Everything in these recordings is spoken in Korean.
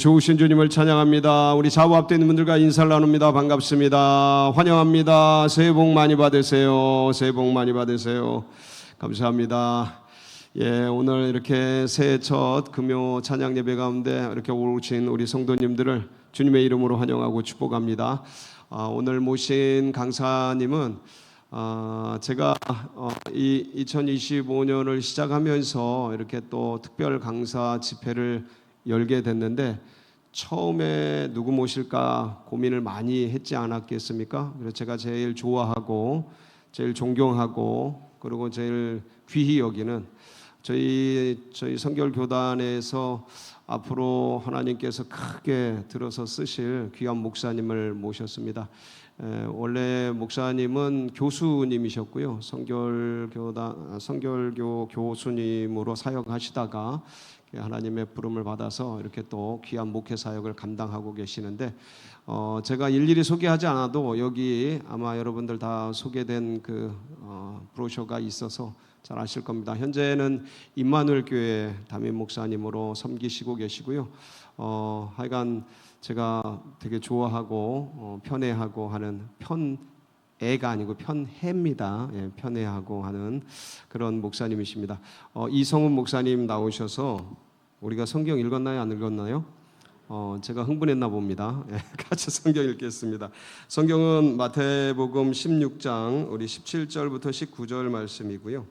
좋으신 주님을 찬양합니다. 우리 좌우 앞에 있는 분들과 인사를 나눕니다. 반갑습니다. 환영합니다. 새해 복 많이 받으세요. 새해 복 많이 받으세요. 감사합니다. 오늘 이렇게 새해 첫 금요 찬양 예배 가운데 이렇게 오신 우리 성도님들을 주님의 이름으로 환영하고 축복합니다. 오늘 모신 강사님은 제가 이 2025년을 시작하면서 이렇게 또 특별 강사 집회를 열게 됐는데 처음에 누구 모실까 고민을 많이 했지 않았겠습니까? 그래서 제가 제일 좋아하고 제일 존경하고 그리고 제일 귀히 여기는 저희 성결교단에서 앞으로 하나님께서 크게 들어서 쓰실 귀한 목사님을 모셨습니다. 원래 목사님은 교수님이셨고요. 성결교 교수님으로 사역하시다가 하나님의 부름을 받아서 이렇게 또 귀한 목회 사역을 감당하고 계시는데 제가 일일이 소개하지 않아도 여기 아마 여러분들 다 소개된 그 브로셔가 있어서 잘 아실 겁니다. 현재는 임마누엘 교회 담임 목사님으로 섬기시고 계시고요. 하여간 제가 되게 좋아하고 편애하고 하는 애가 아니고 편해입니다. 편애하고 하는 그런 목사님이십니다. 이성훈 목사님 나오셔서 우리가 성경 읽었나요? 안 읽었나요? 제가 흥분했나 봅니다. 같이 성경 읽겠습니다. 성경은 마태복음 16장 우리 17절부터 19절 말씀이고요.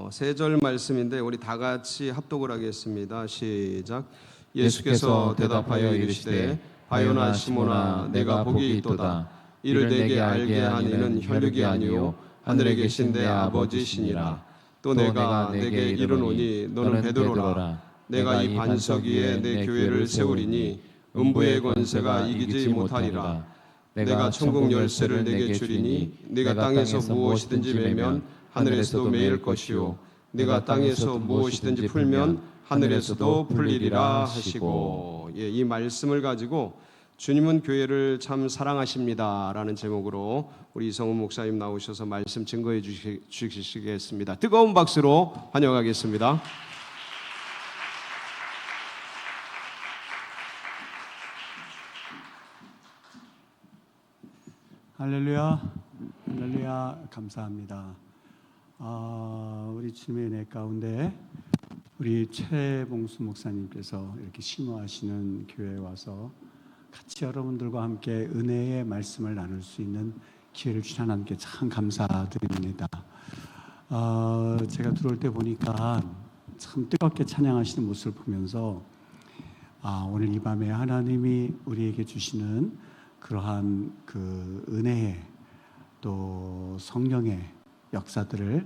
세 절 말씀인데 우리 다 같이 합독을 하겠습니다. 시작. 예수께서 대답하여 이르시되 바요나 시몬아 내가 복이 있도다. 이를 내게 알게 한 이는 혈육이 아니요 하늘에 계신 내 아버지시니라. 또 내가 내게 이르노니 너는 베드로라. 내가 이 반석 위에 내 교회를 세우리니 음부의 권세가 이기지 못하리라. 내가 천국 열쇠를 내게 주리니 네가 땅에서 무엇이든지 매면 하늘에서도 매일 것이요 네가 땅에서 무엇이든지 풀면 하늘에서도 풀리리라 하시고, 이 말씀을 가지고 주님은 교회를 참 사랑하십니다 라는 제목으로 우리 이성훈 목사님 나오셔서 말씀 증거해 주시겠습니다. 뜨거운 박수로 환영하겠습니다. 할렐루야, 할렐루야, 감사합니다. 우리 주님의 은혜 가운데 우리 최봉수 목사님께서 이렇게 심호하시는 교회에 와서 같이 여러분들과 함께 은혜의 말씀을 나눌 수 있는 기회를 주신 하나님께 참 감사드립니다. 제가 들어올 때 보니까 참 뜨겁게 찬양하시는 모습을 보면서 오늘 이 밤에 하나님이 우리에게 주시는 그러한 그 은혜의 또 성령의 역사들을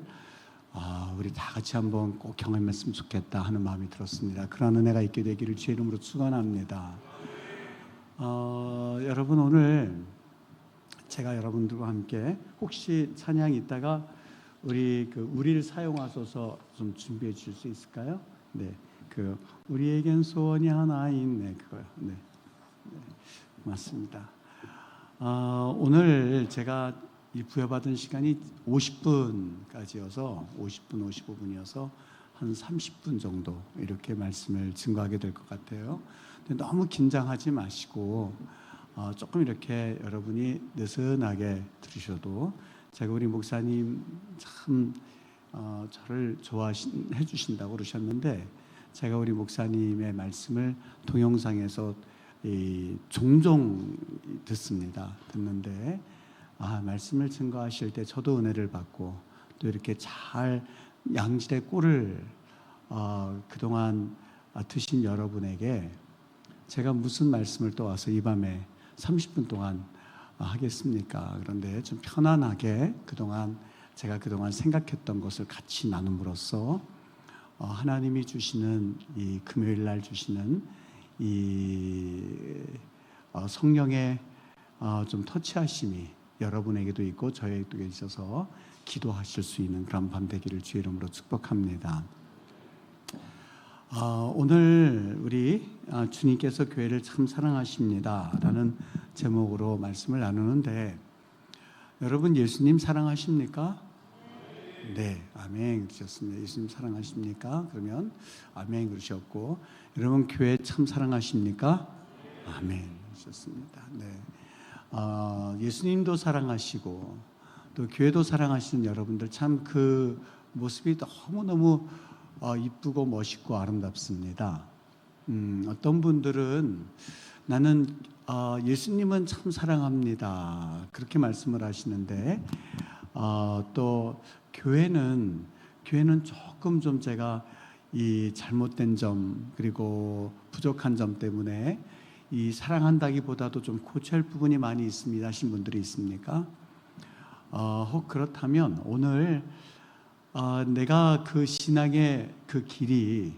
우리 다 같이 한번 꼭 경험했으면 좋겠다 하는 마음이 들었습니다. 그런 은혜가 있게 되기를 주의 이름으로 축원합니다. 여러분 오늘 제가 여러분들과 함께 혹시 찬양이 있다가 우리를 사용하셔서 좀 준비해 주실 수 있을까요? 네, 우리에겐 소원이 하나 있네 그거요. 네, 맞습니다. 오늘 제가 이 부여받은 시간이 50분까지여서 50분, 55분이어서 한 30분 정도 이렇게 말씀을 증거하게 될 것 같아요. 근데 너무 긴장하지 마시고 조금 이렇게 여러분이 느슨하게 들으셔도 제가 우리 목사님 참 저를 좋아해 주신다고 그러셨는데 제가 우리 목사님의 말씀을 동영상에서 종종 듣는데 말씀을 증거하실 때 저도 은혜를 받고 또 이렇게 잘 양질의 꼴을 그동안 드신 여러분에게 제가 무슨 말씀을 또 와서 이 밤에 30분 동안 하겠습니까? 그런데 좀 편안하게 제가 그동안 생각했던 것을 같이 나눔으로써 하나님이 주시는 이 금요일 날 주시는 이 성령의 좀 터치하심이 여러분에게도 있고 저에게도 있어서 기도하실 수 있는 그런 밤 되기를 주의 이름으로 축복합니다. 오늘 우리 주님께서 교회를 참 사랑하십니다 라는 제목으로 말씀을 나누는데 여러분 예수님 사랑하십니까? 네, 아멘 그러셨습니다. 예수님 사랑하십니까? 그러면 아멘 그러셨고, 여러분 교회 참 사랑하십니까? 아멘 그러셨습니다. 네, 예수님도 사랑하시고 또 교회도 사랑하시는 여러분들 참 그 모습이 너무너무 이쁘고 멋있고 아름답습니다. 어떤 분들은 나는 예수님은 참 사랑합니다 그렇게 말씀을 하시는데, 또 교회는 조금 좀 제가 이 잘못된 점 그리고 부족한 점 때문에 이 사랑한다기보다도 좀 고쳐야 할 부분이 많이 있습니다 하신 분들이 있습니까? 혹 그렇다면 오늘 내가 그 신앙의 그 길이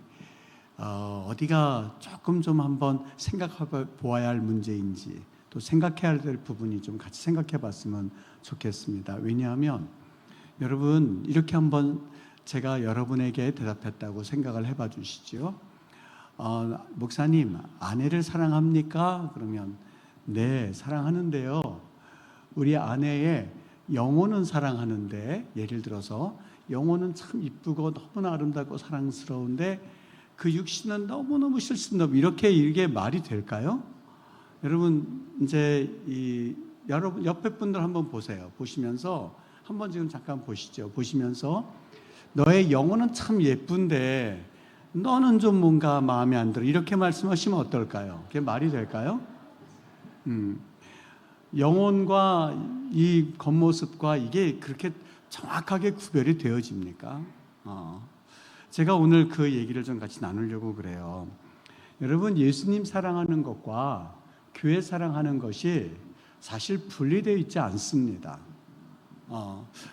어디가 조금 좀 한번 생각해 보아야 할 문제인지, 또 생각해야 될 부분이 좀 같이 생각해 봤으면 좋겠습니다. 왜냐하면 여러분 이렇게 한번 제가 여러분에게 대답했다고 생각을 해봐 주시죠. 목사님, 아내를 사랑합니까? 그러면 네, 사랑하는데요. 우리 아내의 영혼은 사랑하는데, 예를 들어서 영혼은 참 이쁘고 너무나 아름답고 사랑스러운데 그 육신은 너무너무 실수없, 이게 말이 될까요? 여러분 이제 여러분 옆에 분들 한번 보세요. 보시면서 한번 지금 잠깐 보시죠. 보시면서 너의 영혼은 참 예쁜데 너는 좀 뭔가 마음에 안 들어, 이렇게 말씀하시면 어떨까요? 그게 말이 될까요? 영혼과 이 겉모습과 이게 그렇게 정확하게 구별이 되어집니까? 제가 오늘 그 얘기를 좀 같이 나누려고 그래요. 여러분, 예수님 사랑하는 것과 교회 사랑하는 것이 사실 분리되어 있지 않습니다.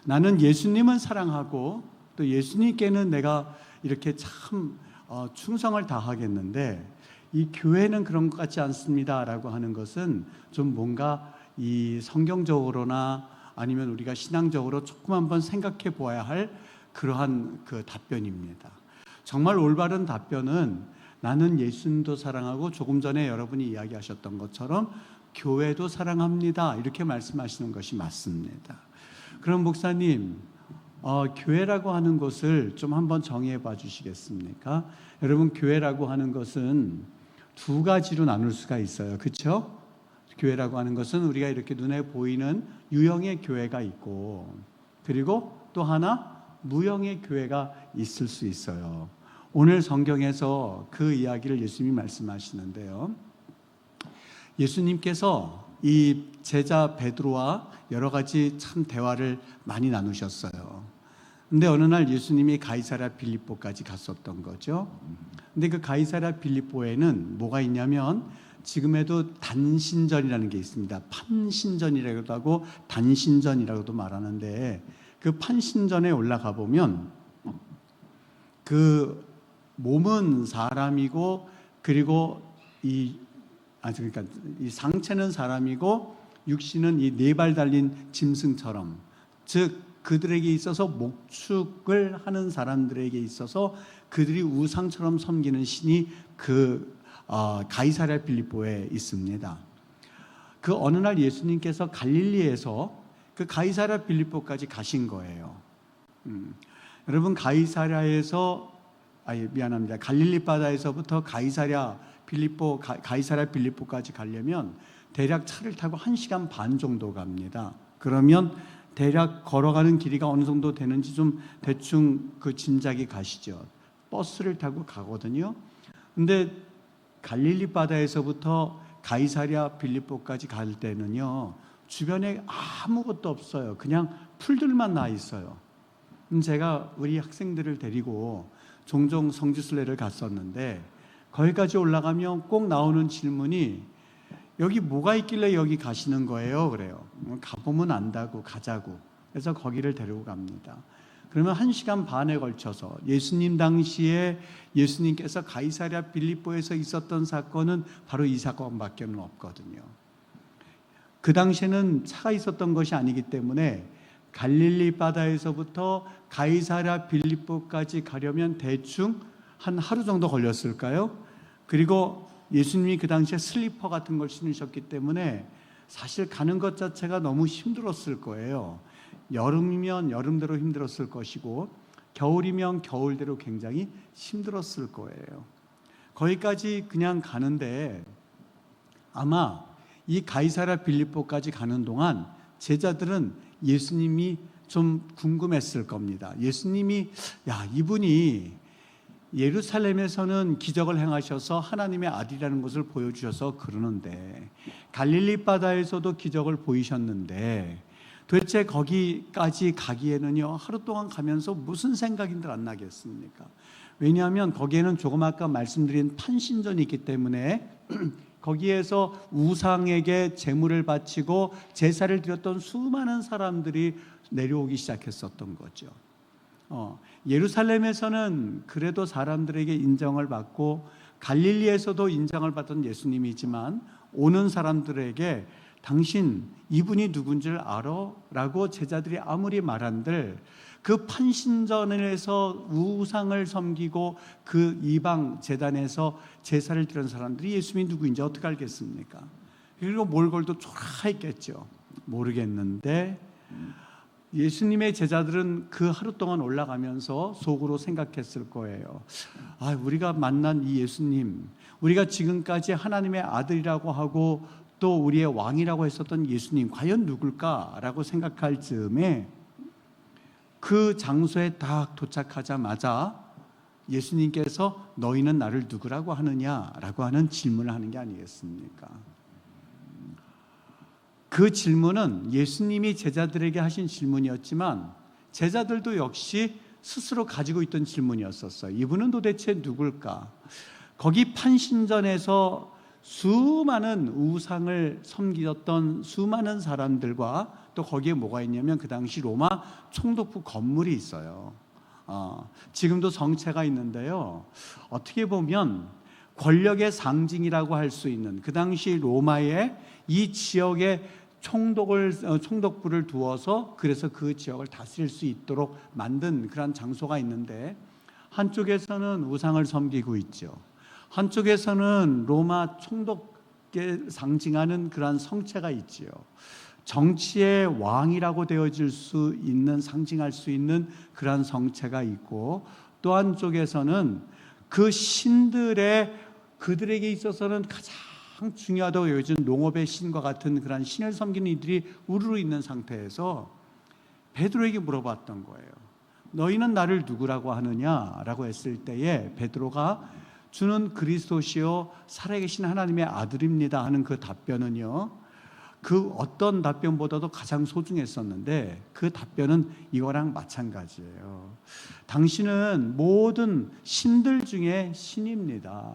나는 예수님은 사랑하고 또 예수님께는 내가 이렇게 참 충성을 다하겠는데, 이 교회는 그런 것 같지 않습니다라고 하는 것은 좀 뭔가 이 성경적으로나 아니면 우리가 신앙적으로 조금 한번 생각해 보아야 할 그러한 그 답변입니다. 정말 올바른 답변은 나는 예수님도 사랑하고 조금 전에 여러분이 이야기하셨던 것처럼 교회도 사랑합니다 이렇게 말씀하시는 것이 맞습니다. 그럼 목사님, 교회라고 하는 것을 좀 한번 정의해 봐 주시겠습니까? 여러분, 교회라고 하는 것은 두 가지로 나눌 수가 있어요. 그렇죠? 교회라고 하는 것은 우리가 이렇게 눈에 보이는 유형의 교회가 있고, 그리고 또 하나 무형의 교회가 있을 수 있어요. 오늘 성경에서 그 이야기를 예수님이 말씀하시는데요. 예수님께서 이 제자 베드로와 여러 가지 참 대화를 많이 나누셨어요. 근데 어느 날 예수님이 가이사랴 빌립보까지 갔었던 거죠. 근데 그 가이사랴 빌립보에는 뭐가 있냐면 지금에도 단신전이라는 게 있습니다. 판신전이라고도 하고 단신전이라고도 말하는데, 그 판신전에 올라가 보면 그 몸은 사람이고, 그리고 이 상체는 사람이고 육신은 이 네 발 달린 짐승처럼, 즉 그들에게 있어서 목축을 하는 사람들에게 있어서 그들이 우상처럼 섬기는 신이 그 가이사랴 빌립보에 있습니다. 그 어느 날 예수님께서 갈릴리에서 그 가이사랴 빌립보까지 가신 거예요. 여러분, 갈릴리 바다에서부터 가이사랴 빌립보까지 가려면 대략 차를 타고 1시간 반 정도 갑니다. 그러면 대략 걸어가는 길이가 어느 정도 되는지 좀 대충 그 짐작이 가시죠. 버스를 타고 가거든요. 근데 갈릴리 바다에서부터 가이사랴 빌립보까지 갈 때는요, 주변에 아무것도 없어요. 그냥 풀들만 나 있어요. 제가 우리 학생들을 데리고 종종 성지순례를 갔었는데, 거기까지 올라가면 꼭 나오는 질문이 여기 뭐가 있길래 여기 가시는 거예요? 그래요. 가보면 안다고, 가자고. 그래서 거기를 데리고 갑니다. 그러면 1시간 반에 걸쳐서 예수님 당시에 예수님께서 가이사랴 빌립보에서 있었던 사건은 바로 이 사건밖에는 없거든요. 그 당시에는 차가 있었던 것이 아니기 때문에 갈릴리 바다에서부터 가이사랴 빌립보까지 가려면 대충 한 하루 정도 걸렸을까요? 그리고 예수님이 그 당시에 슬리퍼 같은 걸 신으셨기 때문에 사실 가는 것 자체가 너무 힘들었을 거예요. 여름이면 여름대로 힘들었을 것이고 겨울이면 겨울대로 굉장히 힘들었을 거예요. 거기까지 그냥 가는데 아마 이 가이사랴 빌립보까지 가는 동안 제자들은 예수님이 좀 궁금했을 겁니다. 예수님이 이분이 예루살렘에서는 기적을 행하셔서 하나님의 아들이라는 것을 보여주셔서 그러는데 갈릴리 바다에서도 기적을 보이셨는데 도대체 거기까지 가기에는요 하루 동안 가면서 무슨 생각인들 안 나겠습니까? 왜냐하면 거기에는 조금 아까 말씀드린 판신전이 있기 때문에 거기에서 우상에게 제물을 바치고 제사를 드렸던 수많은 사람들이 내려오기 시작했었던 거죠. 예루살렘에서는 그래도 사람들에게 인정을 받고 갈릴리에서도 인정을 받던 예수님이지만 오는 사람들에게 당신 이분이 누군지를 알아? 라고 제자들이 아무리 말한들 그 판신전에서 우상을 섬기고 그 이방 제단에서 제사를 드린 사람들이 예수님이 누구인지 어떻게 알겠습니까? 그리고 몰골도 초라했겠죠. 모르겠는데 예수님의 제자들은 그 하루 동안 올라가면서 속으로 생각했을 거예요. 우리가 만난 이 예수님, 우리가 지금까지 하나님의 아들이라고 하고 또 우리의 왕이라고 했었던 예수님 과연 누굴까라고 생각할 즈음에 그 장소에 딱 도착하자마자 예수님께서 너희는 나를 누구라고 하느냐라고 하는 질문을 하는 게 아니겠습니까? 그 질문은 예수님이 제자들에게 하신 질문이었지만 제자들도 역시 스스로 가지고 있던 질문이었었어요. 이분은 도대체 누굴까? 거기 판신전에서 수많은 우상을 섬기던 수많은 사람들과 또 거기에 뭐가 있냐면 그 당시 로마 총독부 건물이 있어요. 지금도 성체가 있는데요. 어떻게 보면 권력의 상징이라고 할 수 있는 그 당시 로마의 이 지역에 총독부를 두어서 그래서 그 지역을 다스릴 수 있도록 만든 그런 장소가 있는데 한쪽에서는 우상을 섬기고 있죠. 한쪽에서는 로마 총독에 상징하는 그러한 성체가 있지요. 정치의 왕이라고 되어질 수 있는 상징할 수 있는 그러한 성체가 있고 또 한쪽에서는 그 신들의 그들에게 있어서는 가장 중요하다고 여겨진 농업의 신과 같은 그런 신을 섬기는 이들이 우르르 있는 상태에서 베드로에게 물어봤던 거예요. 너희는 나를 누구라고 하느냐라고 했을 때에 베드로가 주는 그리스도시요 살아계신 하나님의 아들입니다 하는 그 답변은요 그 어떤 답변보다도 가장 소중했었는데 그 답변은 이거랑 마찬가지예요. 당신은 모든 신들 중에 신입니다.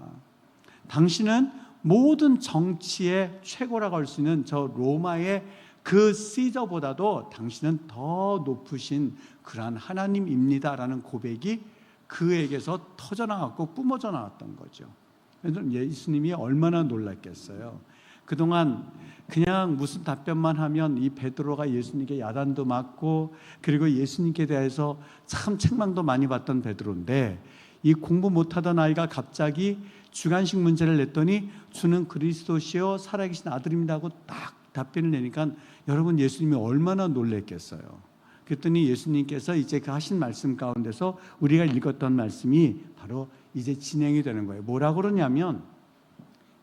당신은 모든 정치의 최고라고 할 수 있는 저 로마의 그 시저보다도 당신은 더 높으신 그러한 하나님입니다라는 고백이 그에게서 터져나왔고 뿜어져 나왔던 거죠. 그래서 예수님이 얼마나 놀랐겠어요. 그동안 그냥 무슨 답변만 하면 이 베드로가 예수님께 야단도 맞고 그리고 예수님께 대해서 참 책망도 많이 받던 베드로인데 이 공부 못하던 아이가 갑자기 주관식 문제를 냈더니 주는 그리스도시요 살아계신 아들입니다 하고 딱 답변을 내니까 여러분 예수님이 얼마나 놀랬겠어요. 그랬더니 예수님께서 이제 그 하신 말씀 가운데서 우리가 읽었던 말씀이 바로 이제 진행이 되는 거예요. 뭐라고 그러냐면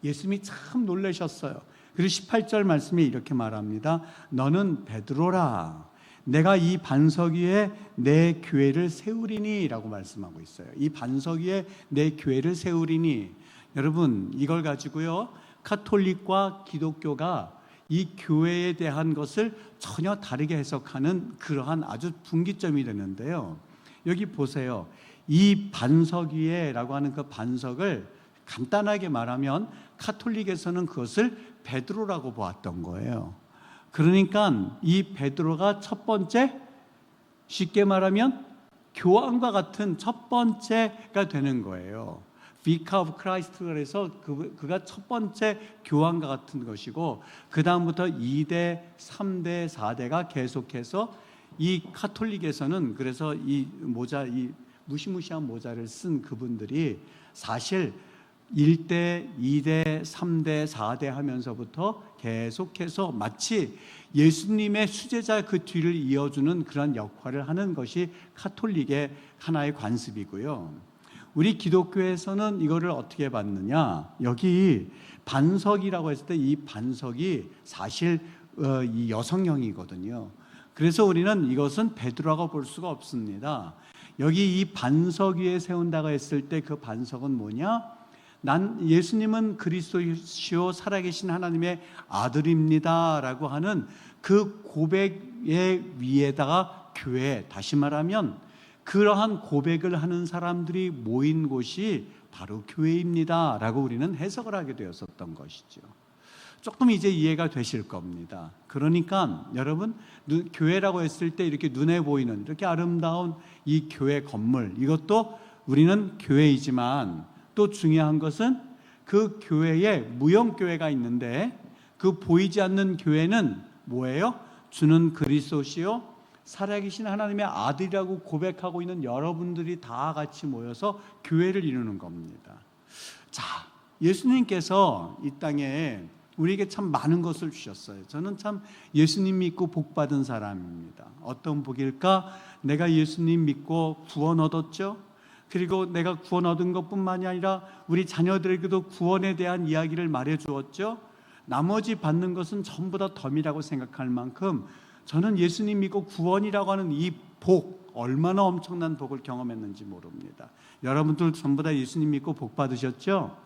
예수님이 참 놀라셨어요. 그리고 18절 말씀에 이렇게 말합니다. 너는 베드로라. 내가 이 반석 위에 내 교회를 세우리니 라고 말씀하고 있어요. 이 반석 위에 내 교회를 세우리니. 여러분 이걸 가지고요 카톨릭과 기독교가 이 교회에 대한 것을 전혀 다르게 해석하는 그러한 아주 분기점이 되는데요. 여기 보세요. 이 반석 위에 라고 하는 그 반석을 간단하게 말하면 카톨릭에서는 그것을 베드로라고 보았던 거예요. 그러니까 이 베드로가 첫 번째, 쉽게 말하면 교황과 같은 첫 번째가 되는 거예요. Vicar of Christ 그래서 그가 첫 번째 교황과 같은 것이고 그 다음부터 2대, 3대, 4대가 계속해서 이 카톨릭에서는 그래서 이 모자, 이 무시무시한 모자를 쓴 그분들이 사실 1대, 2대, 3대, 4대 하면서부터 계속해서 마치 예수님의 수제자 그 뒤를 이어주는 그런 역할을 하는 것이 카톨릭의 하나의 관습이고요. 우리 기독교에서는 이거를 어떻게 받느냐? 여기 반석이라고 했을 때 이 반석이 사실 이 여성형이거든요. 그래서 우리는 이것은 베드로라고 볼 수가 없습니다. 여기 이 반석 위에 세운다고 했을 때 그 반석은 뭐냐? 예수님은 그리스도시요 살아계신 하나님의 아들입니다라고 하는 그 고백의 위에다가 교회, 다시 말하면 그러한 고백을 하는 사람들이 모인 곳이 바로 교회입니다라고 우리는 해석을 하게 되었었던 것이죠. 조금 이제 이해가 되실 겁니다. 그러니까 여러분, 교회라고 했을 때 이렇게 눈에 보이는 이렇게 아름다운 이 교회 건물, 이것도 우리는 교회이지만 또 중요한 것은 그 교회에 무형교회가 있는데 그 보이지 않는 교회는 뭐예요? 주는 그리스도시요 살아계신 하나님의 아들이라고 고백하고 있는 여러분들이 다 같이 모여서 교회를 이루는 겁니다. 자, 예수님께서 이 땅에 우리에게 참 많은 것을 주셨어요. 저는 참 예수님 믿고 복 받은 사람입니다. 어떤 복일까? 내가 예수님 믿고 구원 얻었죠. 그리고 내가 구원 얻은 것뿐만이 아니라 우리 자녀들에게도 구원에 대한 이야기를 말해 주었죠. 나머지 받는 것은 전부 다 덤이라고 생각할 만큼 저는 예수님 믿고 구원이라고 하는 이 복, 얼마나 엄청난 복을 경험했는지 모릅니다. 여러분들 전부 다 예수님 믿고 복 받으셨죠?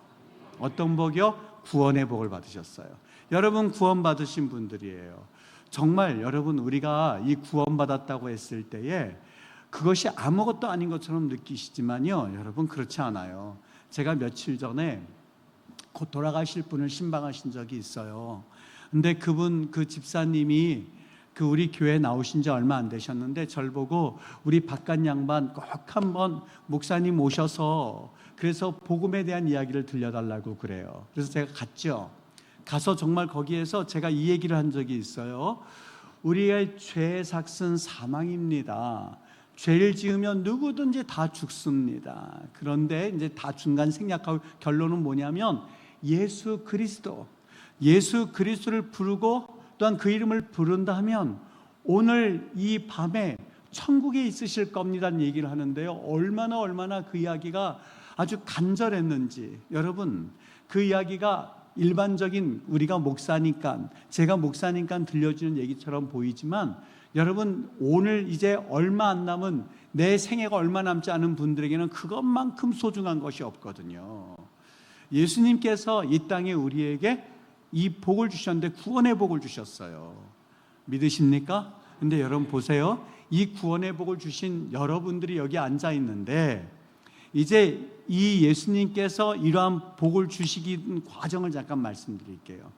어떤 복이요? 구원의 복을 받으셨어요. 여러분 구원 받으신 분들이에요. 정말 여러분, 우리가 이 구원 받았다고 했을 때에 그것이 아무것도 아닌 것처럼 느끼시지만요, 여러분 그렇지 않아요. 제가 며칠 전에 곧 돌아가실 분을 신방하신 적이 있어요. 근데 그 집사님이 우리 교회에 나오신 지 얼마 안 되셨는데 절 보고 우리 바깥 양반 꼭 한번 목사님 오셔서 그래서 복음에 대한 이야기를 들려달라고 그래요. 그래서 제가 갔죠. 가서 정말 거기에서 제가 이 얘기를 한 적이 있어요. 우리의 죄의 삭은 사망입니다. 죄를 지으면 누구든지 다 죽습니다. 그런데 이제 다 중간 생략하고 결론은 뭐냐면 예수 그리스도를 부르고 또한 그 이름을 부른다 하면 오늘 이 밤에 천국에 있으실 겁니다는 얘기를 하는데요. 얼마나 그 이야기가 아주 간절했는지. 여러분, 그 이야기가 일반적인 우리가 목사니까, 제가 목사니까 들려주는 얘기처럼 보이지만 여러분, 오늘 이제 얼마 안 남은 내 생애가 얼마 남지 않은 분들에게는 그것만큼 소중한 것이 없거든요. 예수님께서 이 땅에 우리에게 이 복을 주셨는데 구원의 복을 주셨어요. 믿으십니까? 근데 여러분 보세요. 이 구원의 복을 주신 여러분들이 여기 앉아 있는데 이제 이 예수님께서 이러한 복을 주시기 과정을 잠깐 말씀드릴게요.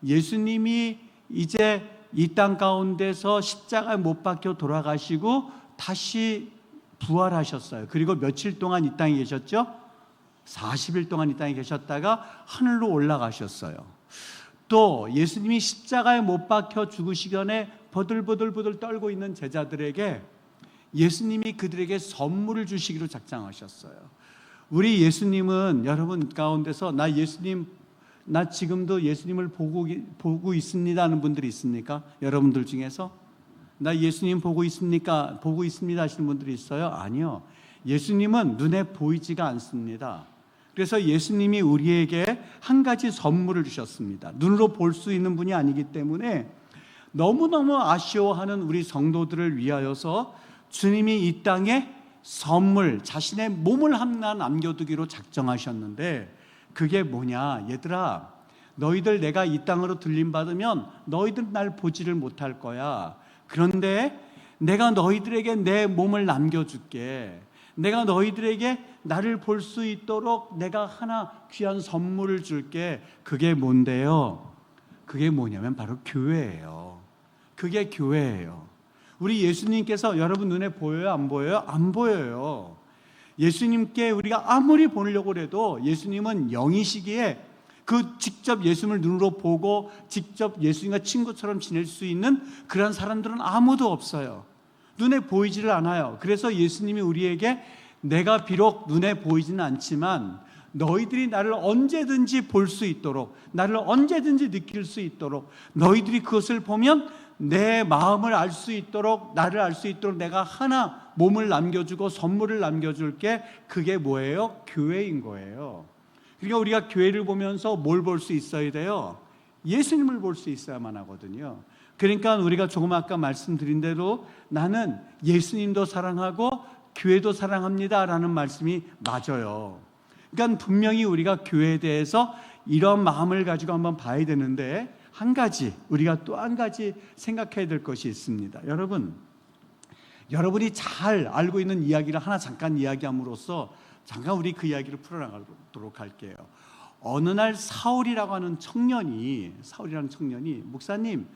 예수님이 이제 이 땅 가운데서 십자가에 못 박혀 돌아가시고 다시 부활하셨어요. 그리고 며칠 동안 이 땅에 계셨죠? 40일 동안 이 땅에 계셨다가 하늘로 올라가셨어요. 또 예수님이 십자가에 못 박혀 죽으시기 전에 버들버들 떨고 있는 제자들에게 예수님이 그들에게 선물을 주시기로 작정하셨어요. 우리 예수님은 여러분 가운데서 나 지금도 예수님을 보고 있습니다 하는 분들이 있습니까? 여러분들 중에서 나 예수님 보고 있습니까? 보고 있습니다 하시는 분들이 있어요? 아니요. 예수님은 눈에 보이지가 않습니다. 그래서 예수님이 우리에게 한 가지 선물을 주셨습니다. 눈으로 볼 수 있는 분이 아니기 때문에 너무너무 아쉬워하는 우리 성도들을 위하여서 주님이 이 땅에 선물, 자신의 몸을 하나 남겨두기로 작정하셨는데 그게 뭐냐? 얘들아, 너희들 내가 이 땅으로 들림받으면 너희들 날 보지를 못할 거야. 그런데 내가 너희들에게 내 몸을 남겨줄게. 내가 너희들에게 나를 볼 수 있도록 내가 하나 귀한 선물을 줄게. 그게 뭔데요? 그게 뭐냐면 바로 교회예요. 그게 교회예요. 우리 예수님께서 여러분 눈에 보여요? 안 보여요? 안 보여요. 예수님께 우리가 아무리 보려고 해도 예수님은 영이시기에 직접 예수님을 눈으로 보고 직접 예수님과 친구처럼 지낼 수 있는 그런 사람들은 아무도 없어요. 눈에 보이지를 않아요. 그래서 예수님이 우리에게 내가 비록 눈에 보이지는 않지만 너희들이 나를 언제든지 볼 수 있도록, 나를 언제든지 느낄 수 있도록, 너희들이 그것을 보면 내 마음을 알 수 있도록, 나를 알 수 있도록 내가 하나 몸을 남겨주고 선물을 남겨줄게. 그게 뭐예요? 교회인 거예요. 그러니까 우리가 교회를 보면서 뭘 볼 수 있어야 돼요? 예수님을 볼 수 있어야만 하거든요. 그러니까 우리가 조금 아까 말씀드린 대로 나는 예수님도 사랑하고 교회도 사랑합니다 라는 말씀이 맞아요. 그러니까 분명히 우리가 교회에 대해서 이런 마음을 가지고 한번 봐야 되는데, 한 가지, 우리가 또 한 가지 생각해야 될 것이 있습니다. 여러분이 잘 알고 있는 이야기를 하나 잠깐 이야기함으로써 잠깐 우리 그 이야기를 풀어나가도록 할게요. 어느 날 사울이라는 청년이 목사님,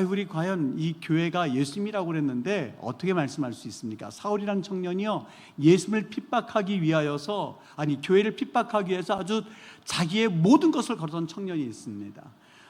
우리 과연 이 교회가 예수님이라고 그랬는데 어떻게 말씀할 수 있습니까? 사울이라는 청년이요, 예수님을 핍박하기 위하여서, 교회를 핍박하기 위해서 아주 자기의 모든 것을 걸었던 청년이 있습니다.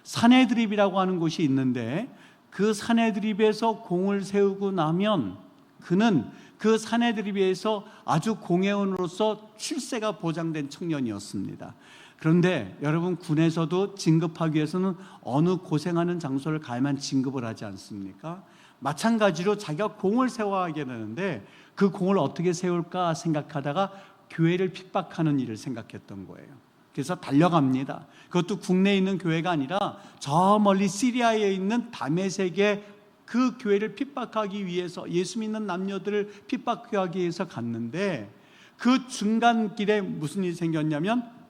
사내드립이라고 하는 곳이 있는데, 그 사내드립에서 공을 세우고 나면 그는 그 사내드립에서 아주 공회원으로서 출세가 보장된 청년이었습니다. 그런데 여러분, 군에서도 진급하기 위해서는 어느 고생하는 장소를 가야만 진급을 하지 않습니까? 마찬가지로 자기가 공을 세워야 하게 되는데 그 공을 어떻게 세울까 생각하다가 교회를 핍박하는 일을 생각했던 거예요. 그래서 달려갑니다. 그것도 국내에 있는 교회가 아니라 저 멀리 시리아에 있는 다메섹의 그 교회를 핍박하기 위해서, 예수 믿는 남녀들을 핍박하기 위해서 갔는데, 그 중간길에 무슨 일이 생겼냐면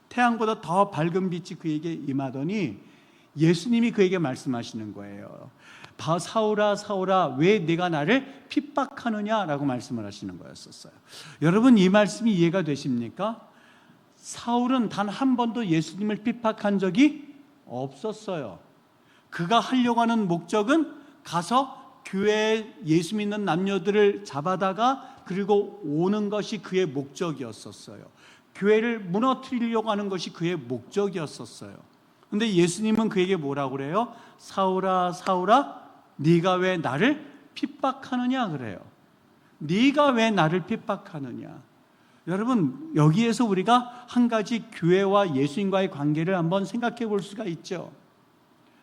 태양보다 더 밝은 빛이 그에게 임하더니 예수님이 그에게 말씀하시는 거예요. 사울아 사울아, 왜 네가 나를 핍박하느냐라고 말씀을 하시는 거였었어요. 여러분, 이 말씀이 이해가 되십니까? 사울은 단 한 번도 예수님을 핍박한 적이 없었어요. 그가 하려고 하는 목적은 가서 교회에 예수 믿는 남녀들을 잡아다가 그리고 오는 것이 그의 목적이었었어요. 교회를 무너뜨리려고 하는 것이 그의 목적이었었어요. 그런데 예수님은 그에게 뭐라고 그래요? 사울아 사울아, 네가 왜 나를 핍박하느냐 그래요. 네가 왜 나를 핍박하느냐. 여러분, 여기에서 우리가 한 가지 교회와 예수님과의 관계를 한번 생각해 볼 수가 있죠.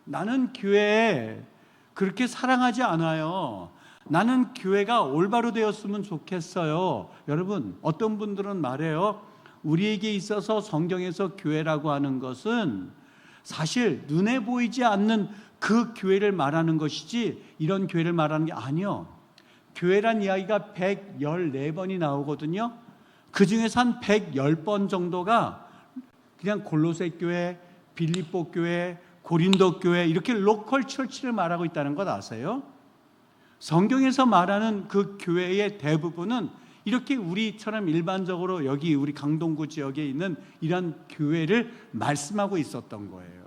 나는 교회에 그렇게 사랑하지 않아요. 나는 교회가 올바로 되었으면 좋겠어요. 여러분, 어떤 분들은 말해요. 우리에게 있어서 성경에서 교회라고 하는 것은 사실 눈에 보이지 않는 그 교회를 말하는 것이지 이런 교회를 말하는 게 아니요. 교회란 이야기가 114번이 나오거든요. 그 중에서 한 110번 정도가 그냥 골로새 교회, 빌립보 교회, 고린도 교회, 이렇게 로컬 처치를 말하고 있다는 것 아세요? 성경에서 말하는 그 교회의 대부분은 이렇게 우리처럼 일반적으로 여기 우리 강동구 지역에 있는 이런 교회를 말씀하고 있었던 거예요.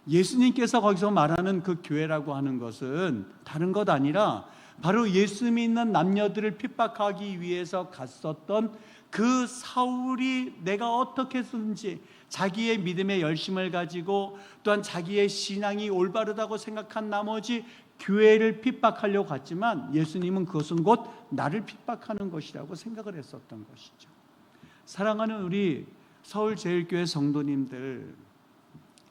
예수님께서 거기서 말하는 그 교회라고 하는 것은 다른 것 아니라 바로 예수 믿는 남녀들을 핍박하기 위해서 갔었던 그 사울이 내가 어떻게 해서든지 자기의 믿음의 열심을 가지고 또한 자기의 신앙이 올바르다고 생각한 나머지 교회를 핍박하려고 갔지만 예수님은 그것은 곧 나를 핍박하는 것이라고 생각을 했었던 것이죠. 사랑하는 우리 서울제일교회 성도님들,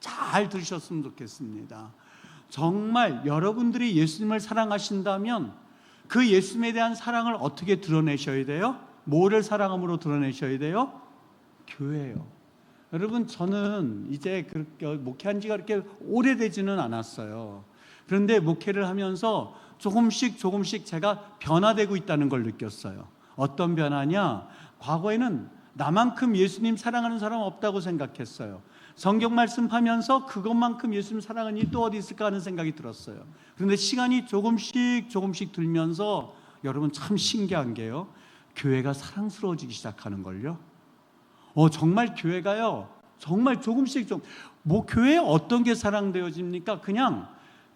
잘 들으셨으면 좋겠습니다. 정말 여러분들이 예수님을 사랑하신다면 그 예수님에 대한 사랑을 어떻게 드러내셔야 돼요? 뭐를 사랑함으로 드러내셔야 돼요? 교회예요. 여러분, 저는 이제 그렇게 목회한 지가 그렇게 오래되지는 않았어요. 그런데 목회를 하면서 조금씩 제가 변화되고 있다는 걸 느꼈어요. 어떤 변화냐? 과거에는 나만큼 예수님 사랑하는 사람 없다고 생각했어요. 성경 말씀하면서 그것만큼 예수님 사랑하는 일이 또 어디 있을까 하는 생각이 들었어요. 그런데 시간이 조금씩 들면서 여러분, 참 신기한 게요, 교회가 사랑스러워지기 시작하는 걸요. 정말 교회가요, 정말 조금씩 교회에 어떤 게 사랑되어집니까? 그냥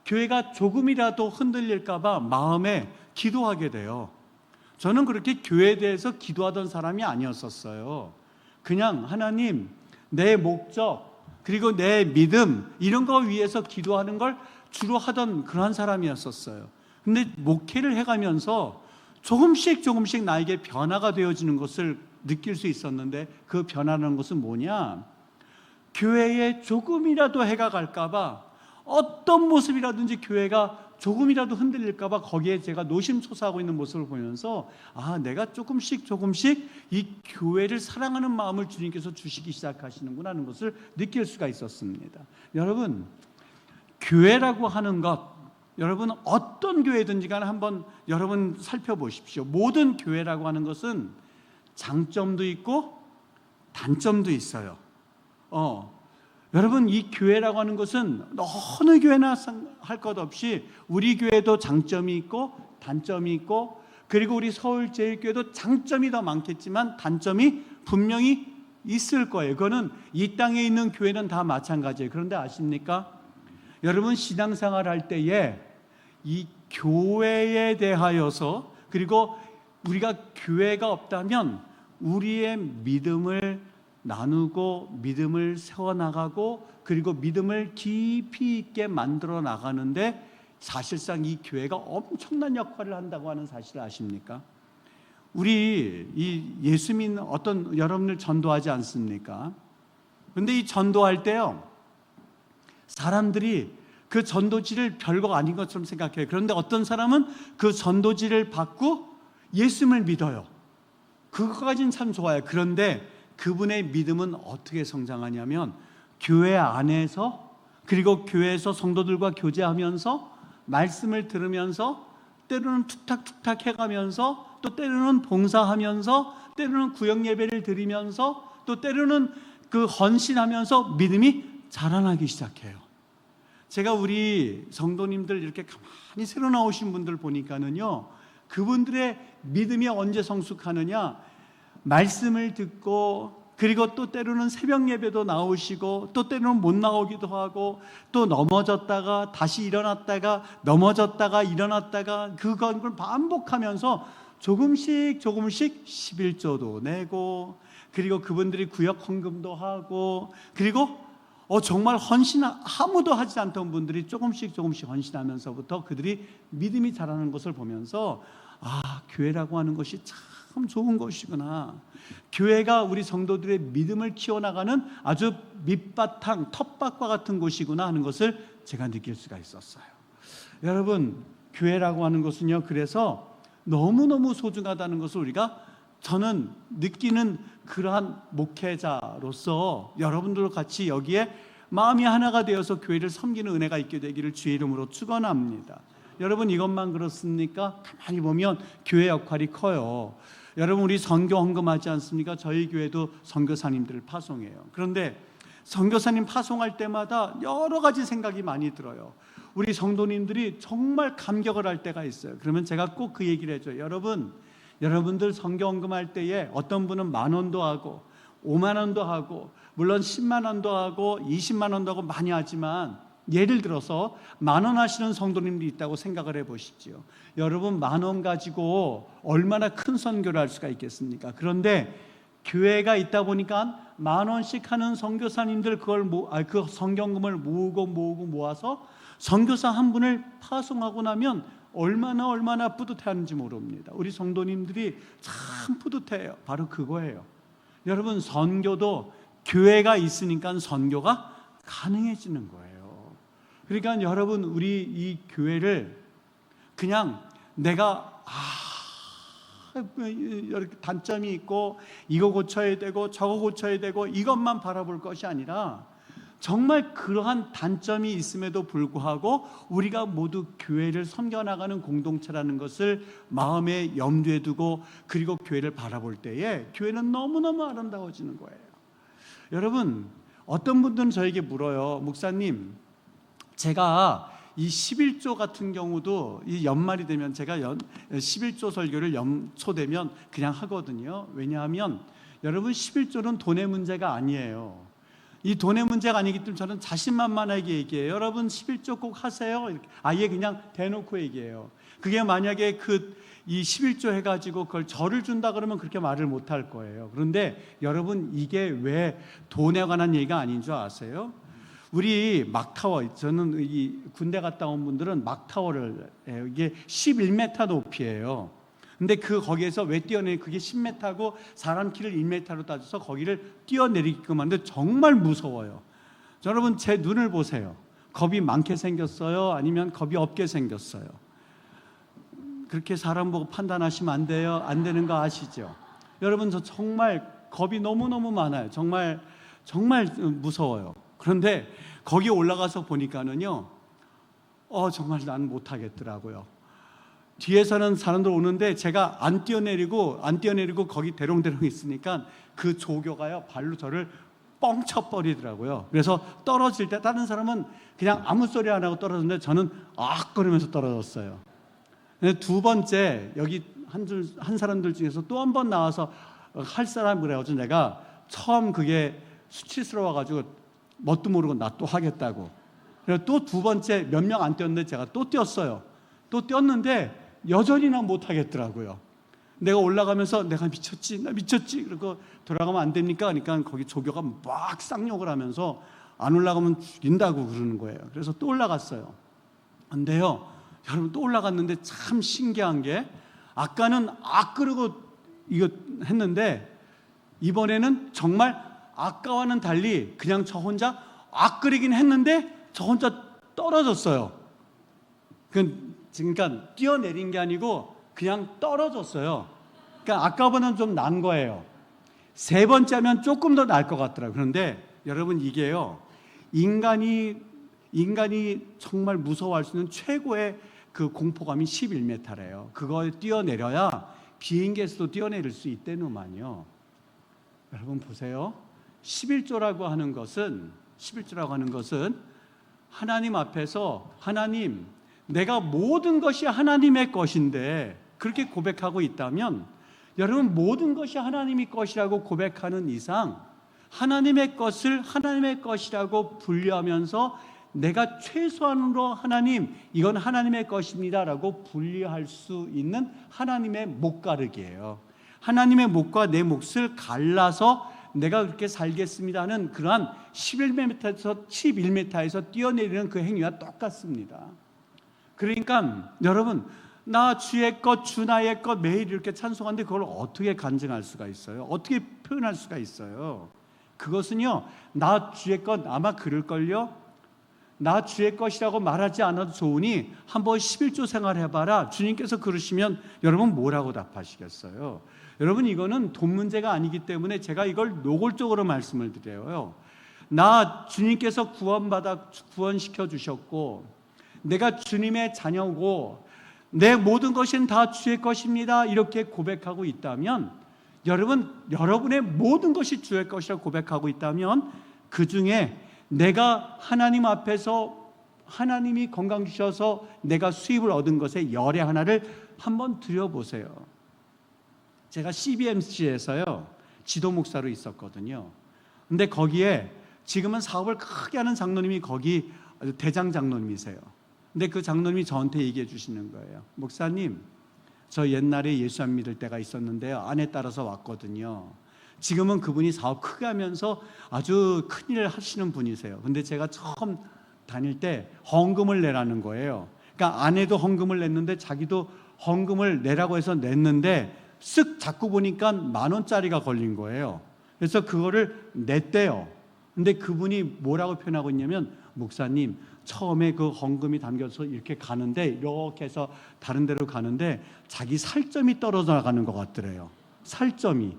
교회가 조금이라도 흔들릴까봐 마음에 기도하게 돼요. 저는 그렇게 교회에 대해서 기도하던 사람이 아니었었어요. 그냥 하나님, 내 목적 그리고 내 믿음 이런 거 위해서 기도하는 걸 주로 하던 그런 사람이었었어요. 근데 목회를 해가면서 조금씩 나에게 변화가 되어지는 것을 느낄 수 있었는데 그 변화라는 것은 뭐냐? 교회에 조금이라도 해가 갈까봐, 어떤 모습이라든지 교회가 조금이라도 흔들릴까봐 거기에 제가 노심초사하고 있는 모습을 보면서 내가 조금씩 이 교회를 사랑하는 마음을 주님께서 주시기 시작하시는구나 하는 것을 느낄 수가 있었습니다. 여러분, 교회라고 하는 것, 여러분 어떤 교회든지 간에 한번 여러분 살펴보십시오. 모든 교회라고 하는 것은 장점도 있고 단점도 있어요. 여러분, 이 교회라고 하는 것은 어느 교회나 할 것 없이 우리 교회도 장점이 있고 단점이 있고, 그리고 우리 서울제일교회도 장점이 더 많겠지만 단점이 분명히 있을 거예요. 그거는 이 땅에 있는 교회는 다 마찬가지예요. 그런데 아십니까? 여러분, 신앙생활 할 때에 이 교회에 대하여서, 그리고 우리가 교회가 없다면 우리의 믿음을 나누고 믿음을 세워나가고 그리고 믿음을 깊이 있게 만들어 나가는데 사실상 이 교회가 엄청난 역할을 한다고 하는 사실을 아십니까? 우리 이 예수 믿는 어떤 여러분들 전도하지 않습니까? 그런데 이 전도할 때요, 사람들이 그 전도지를 별거 아닌 것처럼 생각해요. 그런데 어떤 사람은 그 전도지를 받고 예수님을 믿어요. 그거까지는 참 좋아요. 그런데 그분의 믿음은 어떻게 성장하냐면 교회 안에서, 그리고 교회에서 성도들과 교제하면서 말씀을 들으면서 때로는 툭탁툭탁 해가면서 또 때로는 봉사하면서 때로는 구역 예배를 드리면서 또 때로는 그 헌신하면서 믿음이 자라나기 시작해요. 제가 우리 성도님들 이렇게 가만히 새로 나오신 분들 보니까는요, 그분들의 믿음이 언제 성숙하느냐, 말씀을 듣고 그리고 또 때로는 새벽 예배도 나오시고 또 때로는 못 나오기도 하고 또 넘어졌다가 다시 일어났다가 넘어졌다가 일어났다가 그걸 반복하면서 조금씩 11조도 내고, 그리고 그분들이 구역 헌금도 하고, 그리고 정말 헌신 아무도 하지 않던 분들이 조금씩 헌신하면서부터 그들이 믿음이 자라는 것을 보면서 교회라고 하는 것이 참 좋은 것이구나. 교회가 우리 성도들의 믿음을 키워나가는 아주 밑바탕, 텃밭과 같은 곳이구나 하는 것을 제가 느낄 수가 있었어요. 여러분, 교회라고 하는 것은요, 그래서 너무너무 소중하다는 것을 저는 느끼는 그러한 목회자로서 여러분들과 같이 여기에 마음이 하나가 되어서 교회를 섬기는 은혜가 있게 되기를 주의 이름으로 축원합니다. 여러분, 이것만 그렇습니까? 가만히 보면 교회 역할이 커요. 여러분, 우리 선교 헌금하지 않습니까? 저희 교회도 선교사님들을 파송해요. 그런데 선교사님 파송할 때마다 여러 가지 생각이 많이 들어요. 우리 성도님들이 정말 감격을 할 때가 있어요. 그러면 제가 꼭 그 얘기를 해줘요. 여러분들 선교 헌금할 때에 어떤 분은 10,000원도 하고 50,000원도 하고 물론 100,000원도 하고 200,000원도 하고 많이 하지만, 예를 들어서 10,000원 하시는 성도님도 있다고 생각을 해보시죠. 여러분, 10,000원 가지고 얼마나 큰 선교를 할 수가 있겠습니까? 그런데 교회가 있다 보니까 10,000원씩 하는 선교사님들 그 선교금을 모아서 선교사 한 분을 파송하고 나면 얼마나 뿌듯해하는지 모릅니다. 우리 성도님들이 참 뿌듯해요. 바로 그거예요. 여러분, 선교도 교회가 있으니까 선교가 가능해지는 거예요. 그러니까 여러분, 우리 이 교회를 그냥 내가 이렇게 단점이 있고 이거 고쳐야 되고 저거 고쳐야 되고 이것만 바라볼 것이 아니라 정말 그러한 단점이 있음에도 불구하고 우리가 모두 교회를 섬겨나가는 공동체라는 것을 마음에 염두에 두고 그리고 교회를 바라볼 때에 교회는 너무너무 아름다워지는 거예요. 여러분, 어떤 분들은 저에게 물어요. 목사님, 제가 이 11조 같은 경우도 이 연말이 되면 제가 11조 설교를 연초 되면 그냥 하거든요. 왜냐하면 여러분, 11조는 돈의 문제가 아니에요. 이 돈의 문제가 아니기 때문에 저는 자신만만하게 얘기해요. 여러분, 11조 꼭 하세요. 이렇게 아예 그냥 대놓고 얘기해요. 그게 만약에 이 11조 해가지고 그걸 절을 준다 그러면 그렇게 말을 못할 거예요. 그런데 여러분, 이게 왜 돈에 관한 얘기가 아닌 줄 아세요? 우리 막타워, 저는 이 군대 갔다 온 분들은 막타워를 해요. 이게 11m 높이에요. 근데 거기에서 왜 뛰어내리 그게 10m고 사람 키를 1m로 따져서 거기를 뛰어내리게끔 하는데 정말 무서워요. 여러분 제 눈을 보세요. 겁이 많게 생겼어요? 아니면 겁이 없게 생겼어요? 그렇게 사람 보고 판단하시면 안 돼요. 안 되는 거 아시죠? 여러분 저 정말 겁이 너무너무 많아요. 정말 무서워요. 그런데 거기 올라가서 보니까는요, 정말 난 못하겠더라고요. 뒤에서는 사람들 오는데 제가 안 뛰어내리고 거기 대롱대롱 있으니까 그 조교가요 발로 저를 뻥 쳐버리더라고요. 그래서 떨어질 때 다른 사람은 그냥 아무 소리 안 하고 떨어졌는데 저는 악거리면서 떨어졌어요. 근데 두 번째 여기 한 사람들 중에서 또 한 번 나와서 할 사람 그래가지고 내가 처음 그게 수치스러워가지고 뭣도 모르고 나 또 하겠다고. 그래서 또 두 번째 몇 명 안 뛰었는데 제가 또 뛰었어요. 또 뛰었는데 여전히 나 못하겠더라고요. 내가 올라가면서 내가 미쳤지 그러고 돌아가면 안 됩니까? 그러니까 거기 조교가 막 쌍욕을 하면서 안 올라가면 죽인다고 그러는 거예요. 그래서 또 올라갔어요. 근데요 여러분 또 올라갔는데 참 신기한 게 아까는 그러고 이거 했는데 이번에는 정말 아까와는 달리 그냥 저 혼자 그러긴 했는데 저 혼자 떨어졌어요. 그러니까 뛰어내린 게 아니고 그냥 떨어졌어요. 그러니까 아까보다는 좀 난 거예요. 세 번째 하면 조금 더 나을 것 같더라고요. 그런데 여러분 이게요 인간이 정말 무서워할 수 있는 최고의 그 공포감이 11m래요. 그걸 뛰어내려야 비행기에서도 뛰어내릴 수 있다는만요. 여러분 보세요. 11조라고 하는 것은 하나님 앞에서 하나님 내가 모든 것이 하나님의 것인데 그렇게 고백하고 있다면 여러분 모든 것이 하나님의 것이라고 고백하는 이상 하나님의 것을 하나님의 것이라고 분류하면서 내가 최소한으로 하나님 이건 하나님의 것입니다라고 분류할 수 있는 하나님의 못 가르기예요. 하나님의 못과 내 몫을 갈라서 내가 그렇게 살겠습니다 하는 그러한 11m에서 뛰어내리는 그 행위와 똑같습니다. 그러니까 여러분 나 주의 것 주 나의 것 매일 이렇게 찬송하는데 그걸 어떻게 간증할 수가 있어요? 어떻게 표현할 수가 있어요? 그것은요 나 주의 것 아마 그럴걸요. 나 주의 것이라고 말하지 않아도 좋으니 한번 11조 생활해봐라. 주님께서 그러시면 여러분 뭐라고 답하시겠어요? 여러분 이거는 돈 문제가 아니기 때문에 제가 이걸 노골적으로 말씀을 드려요. 나 주님께서 구원시켜 주셨고 내가 주님의 자녀고 내 모든 것은 다 주의 것입니다 이렇게 고백하고 있다면 여러분의 모든 것이 주의 것이라고 고백하고 있다면 그 중에 내가 하나님 앞에서 하나님이 건강 주셔서 내가 수입을 얻은 것의 열의 하나를 한번 드려보세요. 제가 CBMC에서요 지도 목사로 있었거든요. 근데 거기에 지금은 사업을 크게 하는 장로님이 거기 대장 장로님이세요. 근데 그 장로님이 저한테 얘기해 주시는 거예요. 목사님, 저 옛날에 예수 안 믿을 때가 있었는데요. 아내 따라서 왔거든요. 지금은 그분이 사업 크게 하면서 아주 큰일을 하시는 분이세요. 근데 제가 처음 다닐 때 헌금을 내라는 거예요. 그러니까 아내도 헌금을 냈는데 자기도 헌금을 내라고 해서 냈는데 쓱 자꾸 보니까 10,000원짜리가 걸린 거예요. 그래서 그거를 냈대요. 근데 그분이 뭐라고 표현하고 있냐면 목사님 처음에 그 헌금이 담겨서 이렇게 가는데 이렇게 해서 다른 데로 가는데 자기 살점이 떨어져 나가는 것 같더래요. 살점이.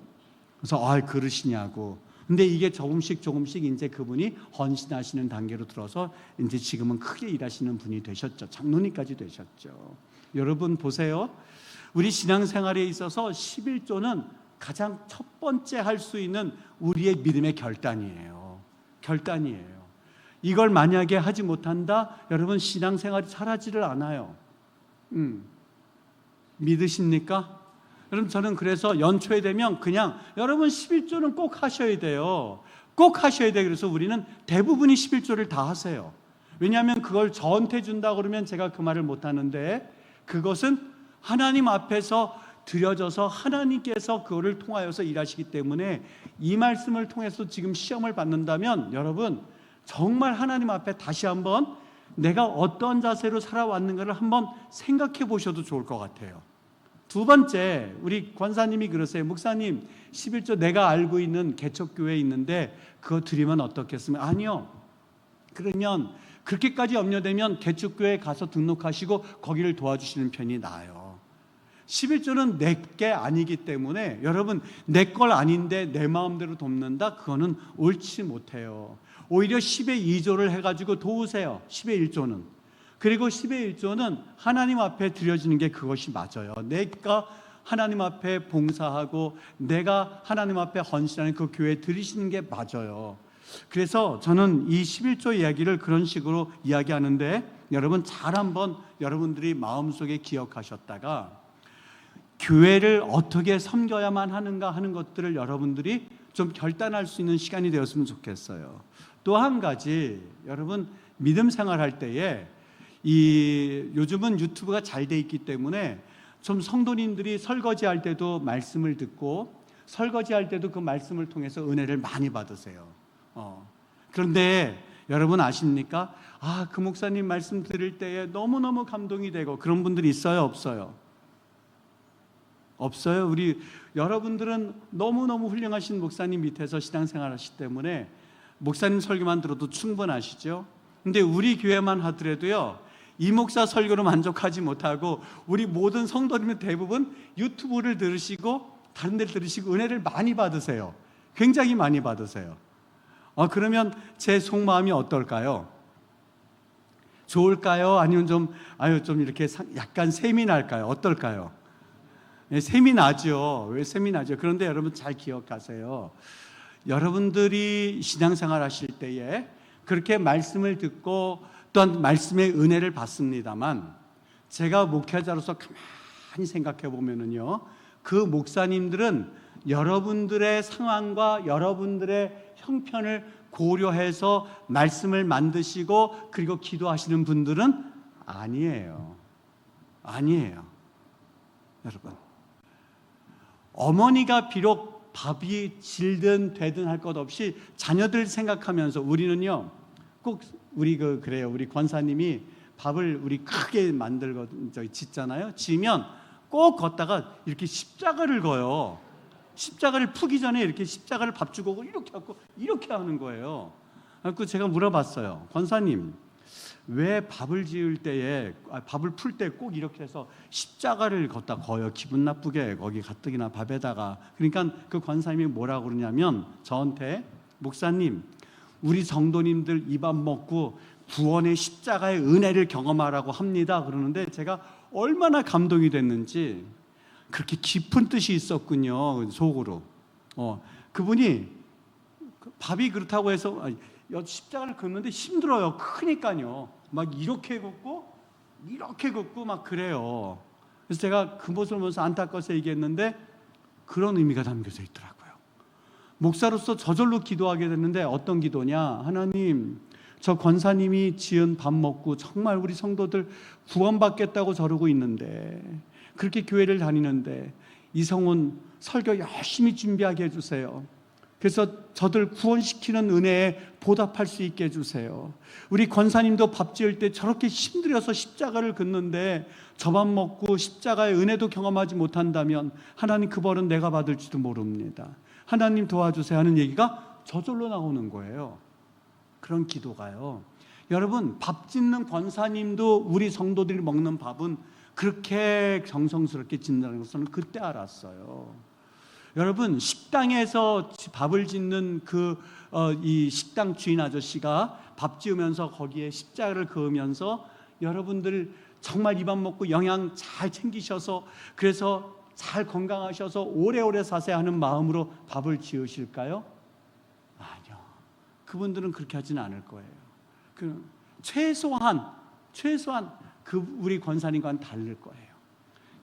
그래서 그러시냐고. 근데 이게 조금씩 이제 그분이 헌신하시는 단계로 들어서 이제 지금은 크게 일하시는 분이 되셨죠. 장로님까지 되셨죠. 여러분 보세요. 우리 신앙생활에 있어서 11조는 가장 첫 번째 할 수 있는 우리의 믿음의 결단이에요. 결단이에요. 이걸 만약에 하지 못한다, 여러분 신앙생활이 잘하지를 않아요. 믿으십니까? 여러분 저는 그래서 연초에 되면 그냥 여러분 11조는 꼭 하셔야 돼요. 꼭 하셔야 돼요. 그래서 우리는 대부분이 11조를 다 하세요. 왜냐하면 그걸 저한테 준다 그러면 제가 그 말을 못하는데 그것은 하나님 앞에서 드려져서 하나님께서 그거를 통하여서 일하시기 때문에 이 말씀을 통해서 지금 시험을 받는다면 여러분 정말 하나님 앞에 다시 한번 내가 어떤 자세로 살아왔는가를 한번 생각해 보셔도 좋을 것 같아요. 두 번째, 우리 권사님이 그러세요. 목사님, 11조 내가 알고 있는 개척교회에 있는데 그거 드리면 어떻겠습니까? 아니요. 그러면 그렇게까지 염려되면 개척교회에 가서 등록하시고 거기를 도와주시는 편이 나아요. 11조는 내 게 아니기 때문에 여러분, 내 걸 아닌데 내 마음대로 돕는다? 그거는 옳지 못해요. 오히려 10의 2조를 해가지고 도우세요. 10의 1조는. 그리고 10의 1조는 하나님 앞에 드려지는 게 그것이 맞아요. 내가 하나님 앞에 봉사하고 내가 하나님 앞에 헌신하는 그 교회에 드리시는 게 맞아요. 그래서 저는 이 11조 이야기를 그런 식으로 이야기하는데 여러분 잘 한번 여러분들이 마음속에 기억하셨다가 교회를 어떻게 섬겨야만 하는가 하는 것들을 여러분들이 좀 결단할 수 있는 시간이 되었으면 좋겠어요. 또 한 가지, 여러분 믿음 생활할 때에 요즘은 유튜브가 잘 돼 있기 때문에 좀 성도님들이 설거지할 때도 말씀을 듣고 설거지할 때도 그 말씀을 통해서 은혜를 많이 받으세요. 그런데 여러분 아십니까? 그 목사님 말씀 들을 때에 너무너무 감동이 되고 그런 분들이 있어요, 없어요? 없어요. 우리 여러분들은 너무너무 훌륭하신 목사님 밑에서 신앙생활 하시기 때문에 목사님 설교만 들어도 충분하시죠. 근데 우리 교회만 하더라도요, 이 목사 설교로 만족하지 못하고 우리 모든 성도님은 대부분 유튜브를 들으시고 다른 데를 들으시고 은혜를 많이 받으세요. 굉장히 많이 받으세요. 그러면 제 속마음이 어떨까요? 좋을까요? 아니면 좀 이렇게 약간 셈이 날까요? 어떨까요? 셈이 나죠. 왜 셈이 나죠? 그런데 여러분 잘 기억하세요. 여러분들이 신앙생활 하실 때에 그렇게 말씀을 듣고 또한 말씀의 은혜를 받습니다만 제가 목회자로서 가만히 생각해 보면은요, 그 목사님들은 여러분들의 상황과 여러분들의 형편을 고려해서 말씀을 만드시고 그리고 기도하시는 분들은 아니에요. 여러분, 어머니가 비록 밥이 질든 되든 할 것 없이 자녀들 생각하면서 우리는요, 꼭 그래요. 우리 권사님이 밥을 우리 크게 만들고 짓잖아요. 지으면 꼭 걷다가 이렇게 십자가를 거요. 십자가를 푸기 전에 이렇게 십자가를 밥 주고 이렇게 하고 이렇게 하는 거예요. 그래서 제가 물어봤어요. 권사님, 왜 밥을 지을 때에 밥을 풀 때 꼭 이렇게 해서 십자가를 걷다 거요? 기분 나쁘게 거기 가뜩이나 밥에다가. 그러니까 그 권사님이 뭐라고 그러냐면 저한테, 목사님, 우리 성도님들 이 밥 먹고 구원의 십자가의 은혜를 경험하라고 합니다. 그러는데 제가 얼마나 감동이 됐는지, 그렇게 깊은 뜻이 있었군요, 속으로. 그분이 밥이 그렇다고 해서 십자가를 긋는데 힘들어요. 크니까요. 막 이렇게 긋고 막 그래요. 그래서 제가 그 모습을 보면서 안타까워서 얘기했는데 그런 의미가 담겨져 있더라고요. 목사로서 저절로 기도하게 됐는데 어떤 기도냐? 하나님, 저 권사님이 지은 밥 먹고 정말 우리 성도들 구원받겠다고 저러고 있는데, 그렇게 교회를 다니는데 이성훈 설교 열심히 준비하게 해주세요. 그래서 저들 구원시키는 은혜에 보답할 수 있게 해주세요. 우리 권사님도 밥 지을 때 저렇게 힘들어서 십자가를 긋는데 저 밥 먹고 십자가의 은혜도 경험하지 못한다면 하나님 그 벌은 내가 받을지도 모릅니다. 하나님 도와주세요 하는 얘기가 저절로 나오는 거예요. 그런 기도가요. 여러분, 밥 짓는 권사님도 우리 성도들이 먹는 밥은 그렇게 정성스럽게 짓는다는 것을 그때 알았어요. 여러분, 식당에서 밥을 짓는 이 식당 주인 아저씨가 밥 지으면서 거기에 십자가를 그으면서 여러분들 정말 이 밥 먹고 영양 잘 챙기셔서 그래서 잘 건강하셔서 오래오래 사세요 하는 마음으로 밥을 지으실까요? 아니요. 그분들은 그렇게 하지는 않을 거예요. 최소한 우리 권사님과는 다를 거예요.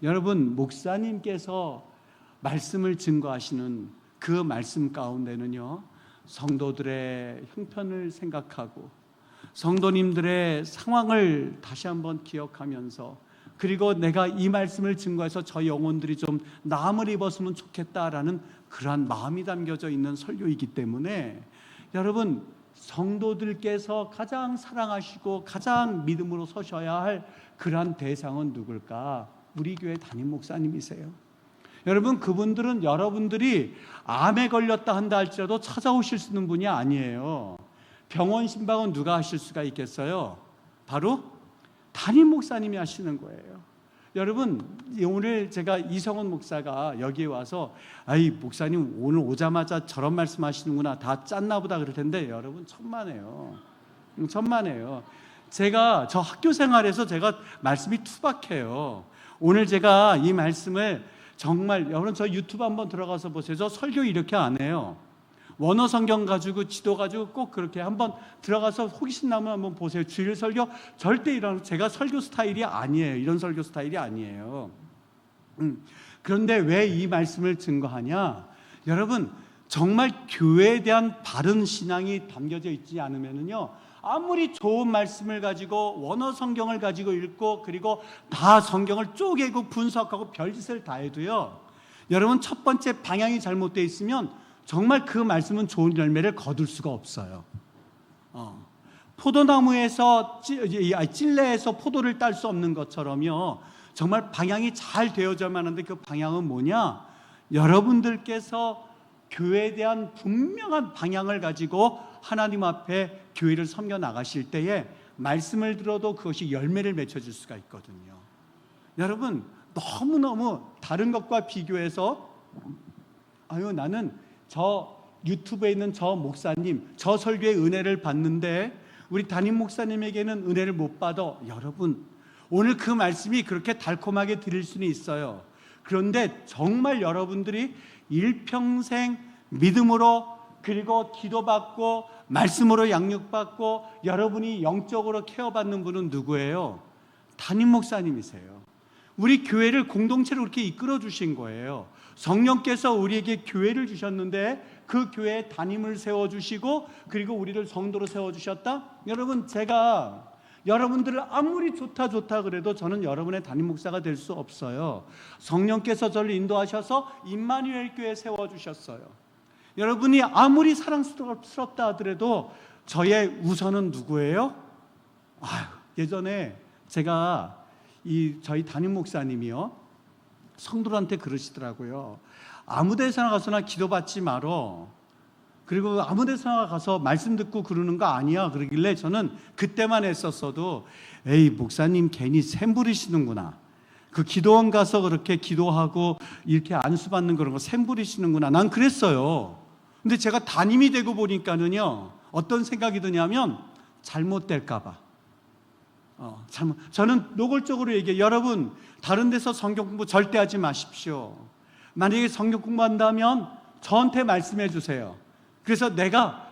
여러분, 목사님께서 말씀을 증거하시는 그 말씀 가운데는요, 성도들의 형편을 생각하고 성도님들의 상황을 다시 한번 기억하면서, 그리고 내가 이 말씀을 증거해서 저 영혼들이 좀 나음을 입었으면 좋겠다라는 그러한 마음이 담겨져 있는 설교이기 때문에 여러분, 성도들께서 가장 사랑하시고 가장 믿음으로 서셔야 할 그러한 대상은 누굴까? 우리 교회 담임 목사님이세요. 여러분, 그분들은 여러분들이 암에 걸렸다 한다 할지라도 찾아오실 수 있는 분이 아니에요. 병원 신방은 누가 하실 수가 있겠어요? 바로 담임 목사님이 하시는 거예요. 여러분, 오늘 제가 이성원 목사가 여기에 와서 아이 목사님 오늘 오자마자 저런 말씀하시는구나, 다 짰나 보다 그럴 텐데 여러분 천만에요. 천만에요. 제가 저 학교 생활에서 제가 말씀이 투박해요. 오늘 제가 이 말씀을 정말 여러분 저 유튜브 한번 들어가서 보세요. 저 설교 이렇게 안 해요. 원어 성경 가지고 지도 가지고 꼭 그렇게 한번 들어가서 호기심 나면 한번 보세요. 주일 설교 절대 이런 제가 설교 스타일이 아니에요. 이런 설교 스타일이 아니에요. 그런데 왜 이 말씀을 증거하냐? 여러분 정말 교회에 대한 바른 신앙이 담겨져 있지 않으면요, 아무리 좋은 말씀을 가지고 원어 성경을 가지고 읽고 그리고 다 성경을 쪼개고 분석하고 별짓을 다 해도요, 여러분 첫 번째 방향이 잘못되어 있으면 정말 그 말씀은 좋은 열매를 거둘 수가 없어요. 포도나무에서 찔레에서 포도를 딸 수 없는 것처럼요, 정말 방향이 잘 되어져야만 하는데 그 방향은 뭐냐? 여러분들께서 교회에 대한 분명한 방향을 가지고 하나님 앞에 교회를 섬겨 나가실 때에 말씀을 들어도 그것이 열매를 맺혀줄 수가 있거든요. 여러분 너무너무 다른 것과 비교해서 나는 저 유튜브에 있는 저 목사님 저 설교의 은혜를 받는데 우리 담임 목사님에게는 은혜를 못 받아. 여러분 오늘 그 말씀이 그렇게 달콤하게 들릴 수는 있어요. 그런데 정말 여러분들이 일평생 믿음으로 그리고 기도받고 말씀으로 양육받고 여러분이 영적으로 케어받는 분은 누구예요? 담임 목사님이세요. 우리 교회를 공동체로 그렇게 이끌어 주신 거예요. 성령께서 우리에게 교회를 주셨는데 그 교회에 담임을 세워주시고 그리고 우리를 성도로 세워주셨다? 여러분 제가 여러분들을 아무리 좋다 그래도 저는 여러분의 담임 목사가 될 수 없어요. 성령께서 저를 인도하셔서 임마누엘 교회에 세워주셨어요. 여러분이 아무리 사랑스럽다 하더라도 저의 우선은 누구예요? 예전에 제가 저희 담임 목사님이요, 성도들한테 그러시더라고요. 아무 데서나 가서나 기도받지 말어. 그리고 아무 데서나 가서 말씀 듣고 그러는 거 아니야. 그러길래 저는 그때만 했었어도 에이 목사님 괜히 샘 부리시는구나. 그 기도원 가서 그렇게 기도하고 이렇게 안수받는 그런 거 샘 부리시는구나. 난 그랬어요. 근데 제가 담임이 되고 보니까는요, 어떤 생각이 드냐면 잘못될까 봐. 저는 노골적으로 얘기해요. 여러분 다른 데서 성경 공부 절대 하지 마십시오. 만약에 성경 공부한다면 저한테 말씀해 주세요. 그래서 내가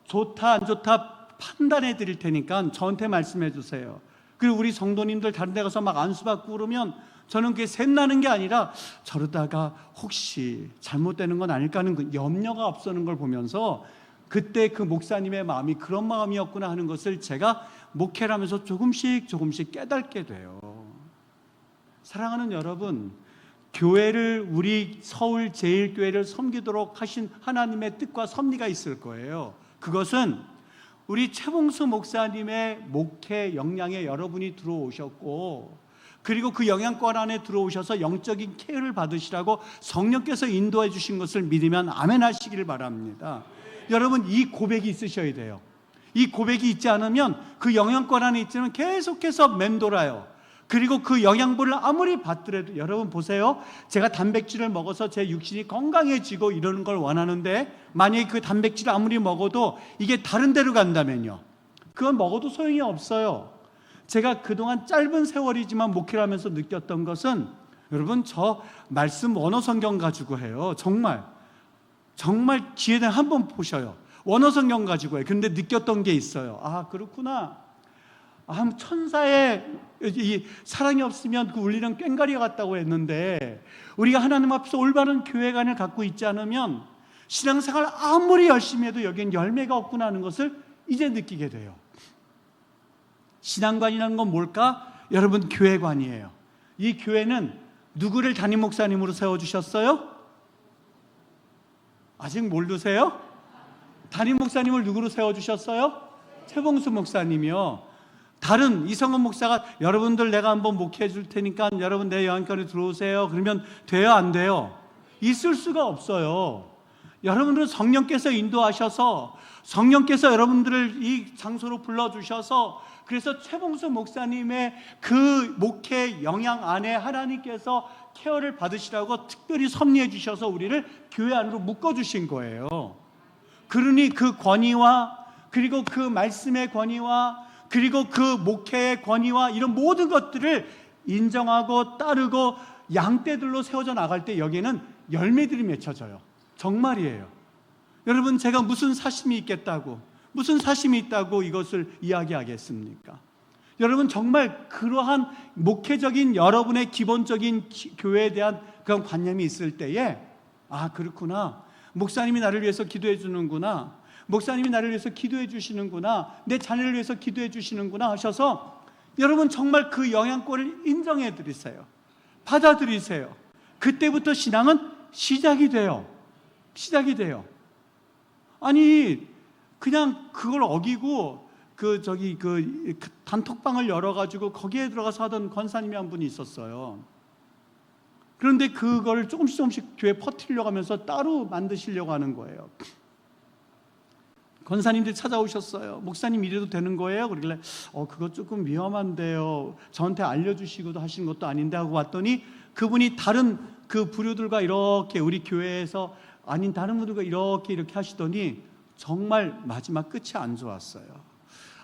좋다 안 좋다 판단해 드릴 테니까 저한테 말씀해 주세요. 그리고 우리 성도님들 다른 데 가서 막 안수받고 그러면 저는 그게 샘나는 게 아니라 저러다가 혹시 잘못되는 건 아닐까 하는 그 염려가 앞서는 걸 보면서 그때 그 목사님의 마음이 그런 마음이었구나 하는 것을 제가 목회를 하면서 조금씩 깨닫게 돼요. 사랑하는 여러분, 교회를 우리 서울제일교회를 섬기도록 하신 하나님의 뜻과 섭리가 있을 거예요. 그것은 우리 최봉수 목사님의 목회 역량에 여러분이 들어오셨고 그리고 그 영향권 안에 들어오셔서 영적인 케어를 받으시라고 성령께서 인도해 주신 것을 믿으면 아멘 하시기를 바랍니다. 여러분 이 고백이 있으셔야 돼요. 이 고백이 있지 않으면 그 영향권 안에 있지만 계속해서 맴돌아요. 그리고 그 영양분을 아무리 받더라도 여러분 보세요. 제가 단백질을 먹어서 제 육신이 건강해지고 이러는 걸 원하는데 만약에 그 단백질을 아무리 먹어도 이게 다른 데로 간다면요, 그건 먹어도 소용이 없어요. 제가 그동안 짧은 세월이지만 목회를 하면서 느꼈던 것은 여러분 저 말씀 원어 성경 가지고 해요. 정말 기회 되면 한번 보셔요. 원어 성경 가지고 해요. 그런데 느꼈던 게 있어요. 그렇구나. 천사의 이 사랑이 없으면 그 울리는 꽹과리가 같다고 했는데 우리가 하나님 앞에서 올바른 교회관을 갖고 있지 않으면 신앙생활 아무리 열심히 해도 여기엔 열매가 없구나 하는 것을 이제 느끼게 돼요. 신앙관이라는 건 뭘까? 여러분 교회관이에요. 이 교회는 누구를 담임 목사님으로 세워주셨어요? 아직 모르세요? 담임 목사님을 누구로 세워주셨어요? 최봉수 목사님이요. 다른 이성원 목사가 여러분들 내가 한번 목회해 줄 테니까 여러분 내 영향권에 들어오세요. 그러면 돼요, 안 돼요? 있을 수가 없어요. 여러분들은 성령께서 인도하셔서 성령께서 여러분들을 이 장소로 불러주셔서 그래서 최봉수 목사님의 그 목회 영향 안에 하나님께서 케어를 받으시라고 특별히 섭리해 주셔서 우리를 교회 안으로 묶어주신 거예요. 그러니 그 권위와 그리고 그 말씀의 권위와 그리고 그 목회의 권위와 이런 모든 것들을 인정하고 따르고 양떼들로 세워져 나갈 때 여기에는 열매들이 맺혀져요. 정말이에요. 여러분, 제가 무슨 사심이 있겠다고, 무슨 사심이 있다고 이것을 이야기하겠습니까? 여러분, 정말 그러한 목회적인 여러분의 기본적인 교회에 대한 그런 관념이 있을 때에 아, 그렇구나, 목사님이 나를 위해서 기도해 주는구나, 목사님이 나를 위해서 기도해 주시는구나, 내 자녀를 위해서 기도해 주시는구나 하셔서 여러분 정말 그 영향권을 인정해 드리세요. 받아들이세요. 그때부터 신앙은 시작이 돼요. 시작이 돼요. 아니 그냥 그걸 어기고 그 단톡방을 열어가지고 거기에 들어가서 하던 권사님이 한 분이 있었어요. 그런데 그걸 조금씩 교회 퍼뜨리려고 하면서 따로 만드시려고 하는 거예요. 권사님들이 찾아오셨어요. 목사님 이래도 되는 거예요? 그러길래 그거 조금 위험한데요, 저한테 알려주시고도 하신 것도 아닌데 하고 왔더니 그분이 다른 그 부류들과 이렇게 우리 교회에서 아닌 다른 분들과 이렇게 하시더니 정말 마지막 끝이 안 좋았어요.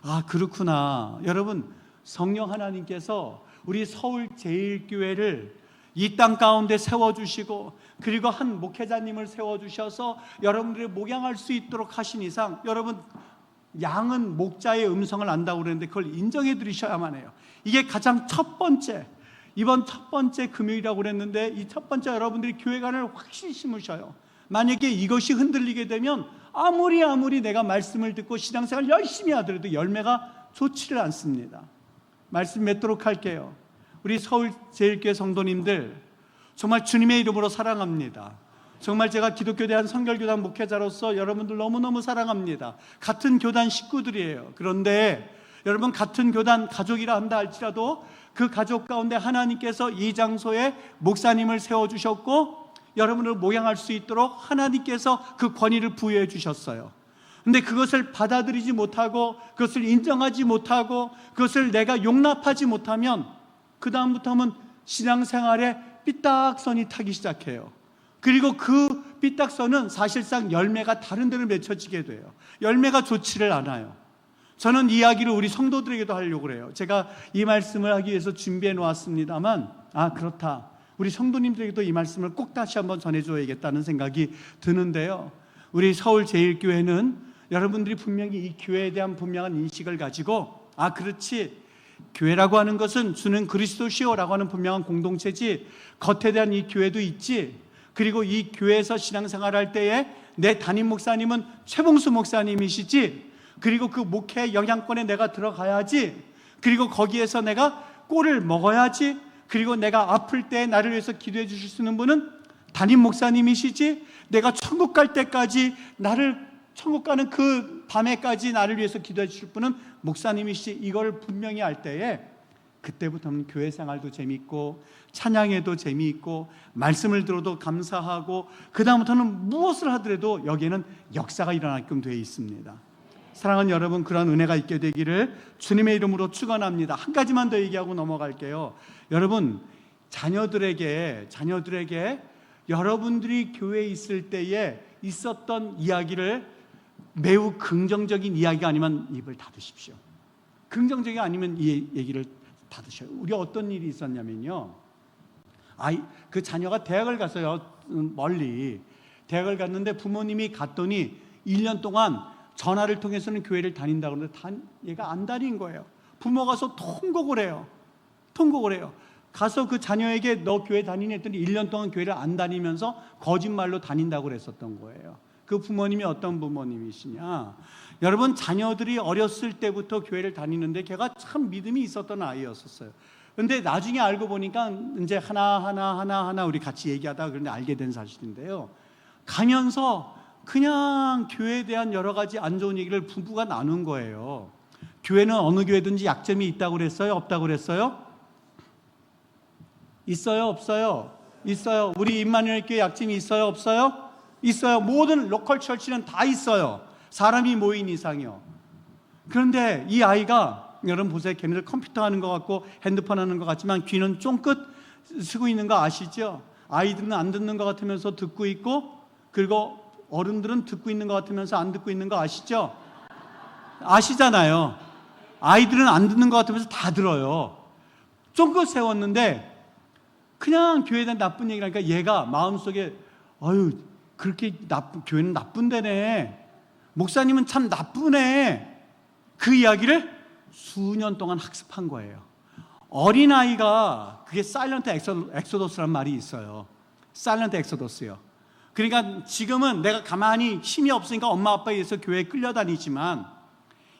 아, 그렇구나. 여러분, 성령 하나님께서 우리 서울 제일교회를 이 땅 가운데 세워주시고 그리고 한 목회자님을 세워주셔서 여러분들이 목양할 수 있도록 하신 이상 여러분, 양은 목자의 음성을 안다고 그랬는데 그걸 인정해 드리셔야만 해요. 이게 가장 첫 번째, 이번 첫 번째 금요일이라고 그랬는데 이 첫 번째 여러분들이 교회관을 확실히 심으셔요. 만약에 이것이 흔들리게 되면 아무리 내가 말씀을 듣고 신앙생활 열심히 하더라도 열매가 좋지를 않습니다. 말씀 맺도록 할게요. 우리 서울 제일교회 성도님들 정말 주님의 이름으로 사랑합니다. 정말 제가 기독교 대한 성결교단 목회자로서 여러분들 너무너무 사랑합니다. 같은 교단 식구들이에요. 그런데 여러분, 같은 교단 가족이라 한다 할지라도 그 가족 가운데 하나님께서 이 장소에 목사님을 세워주셨고 여러분을 모양할 수 있도록 하나님께서 그 권위를 부여해 주셨어요. 근데 그것을 받아들이지 못하고 그것을 인정하지 못하고 그것을 내가 용납하지 못하면 그 다음부터는 신앙생활에 삐딱선이 타기 시작해요. 그리고 그 삐딱선은 사실상 열매가 다른 데로 맺혀지게 돼요. 열매가 좋지를 않아요. 저는 이 이야기를 우리 성도들에게도 하려고 그래요. 제가 이 말씀을 하기 위해서 준비해 놓았습니다만 그렇다, 우리 성도님들에게도 이 말씀을 꼭 다시 한번 전해줘야겠다는 생각이 드는데요. 우리 서울제일교회는 여러분들이 분명히 이 교회에 대한 분명한 인식을 가지고 그렇지, 교회라고 하는 것은 주는 그리스도시오라고 하는 분명한 공동체지, 겉에 대한 이 교회도 있지, 그리고 이 교회에서 신앙생활할 때에 내 담임 목사님은 최봉수 목사님이시지, 그리고 그 목회 영향권에 내가 들어가야지, 그리고 거기에서 내가 꼴을 먹어야지, 그리고 내가 아플 때 나를 위해서 기도해 주실 수 있는 분은 담임 목사님이시지, 내가 천국 갈 때까지 천국 가는 그 밤에까지 나를 위해서 기도해 주실 분은 목사님이시지, 이걸 분명히 할 때에 그때부터는 교회 생활도 재밌고 찬양에도 재미있고 말씀을 들어도 감사하고 그 다음부터는 무엇을 하더라도 여기에는 역사가 일어나게끔 되어 있습니다. 사랑하는 여러분, 그런 은혜가 있게 되기를 주님의 이름으로 축원합니다. 한 가지만 더 얘기하고 넘어갈게요. 여러분, 자녀들에게 여러분들이 교회에 있을 때에 있었던 이야기를 매우 긍정적인 이야기가 아니면 입을 닫으십시오. 긍정적이 아니면 이 얘기를 닫으셔요. 우리 어떤 일이 있었냐면요, 그 자녀가 대학을 갔어요. 멀리 대학을 갔는데 부모님이 갔더니 1년 동안 전화를 통해서는 교회를 다닌다고 그러는데 얘가 안 다닌 거예요. 부모가 가서 통곡을 해요. 가서 그 자녀에게 너 교회 다니니 했더니 1년 동안 교회를 안 다니면서 거짓말로 다닌다고 그랬었던 거예요. 그 부모님이 어떤 부모님이시냐, 여러분, 자녀들이 어렸을 때부터 교회를 다니는데 걔가 참 믿음이 있었던 아이였었어요. 근데 나중에 알고 보니까 이제 하나 우리 같이 얘기하다가 그런데 알게 된 사실인데요, 가면서 그냥 교회에 대한 여러 가지 안 좋은 얘기를 부부가 나눈 거예요. 교회는 어느 교회든지 약점이 있다고 그랬어요? 없다고 그랬어요? 있어요? 없어요? 있어요. 우리 임마누엘 교회 약점이 있어요? 없어요? 있어요. 모든 로컬 처치는 다 있어요. 사람이 모인 이상이요. 그런데 이 아이가, 여러분 보세요. 걔네들 컴퓨터 하는 것 같고 핸드폰 하는 것 같지만 귀는 쫑긋 쓰고 있는 거 아시죠? 아이들은 안 듣는 것 같으면서 듣고 있고, 그리고 어른들은 듣고 있는 것 같으면서 안 듣고 있는 거 아시죠? 아시잖아요. 아이들은 안 듣는 것 같으면서 다 들어요. 쫑긋 세웠는데 그냥 교회에 대한 나쁜 얘기를 하니까 얘가 마음속에 아유, 그렇게 교회는 나쁜 데네, 목사님은 참 나쁘네, 그 이야기를 수년 동안 학습한 거예요. 어린아이가, 그게 사일런트 엑소더스라는 말이 있어요. 사일런트 엑소더스요. 그러니까 지금은 내가 가만히 힘이 없으니까 엄마 아빠에 의해서 교회에 끌려다니지만,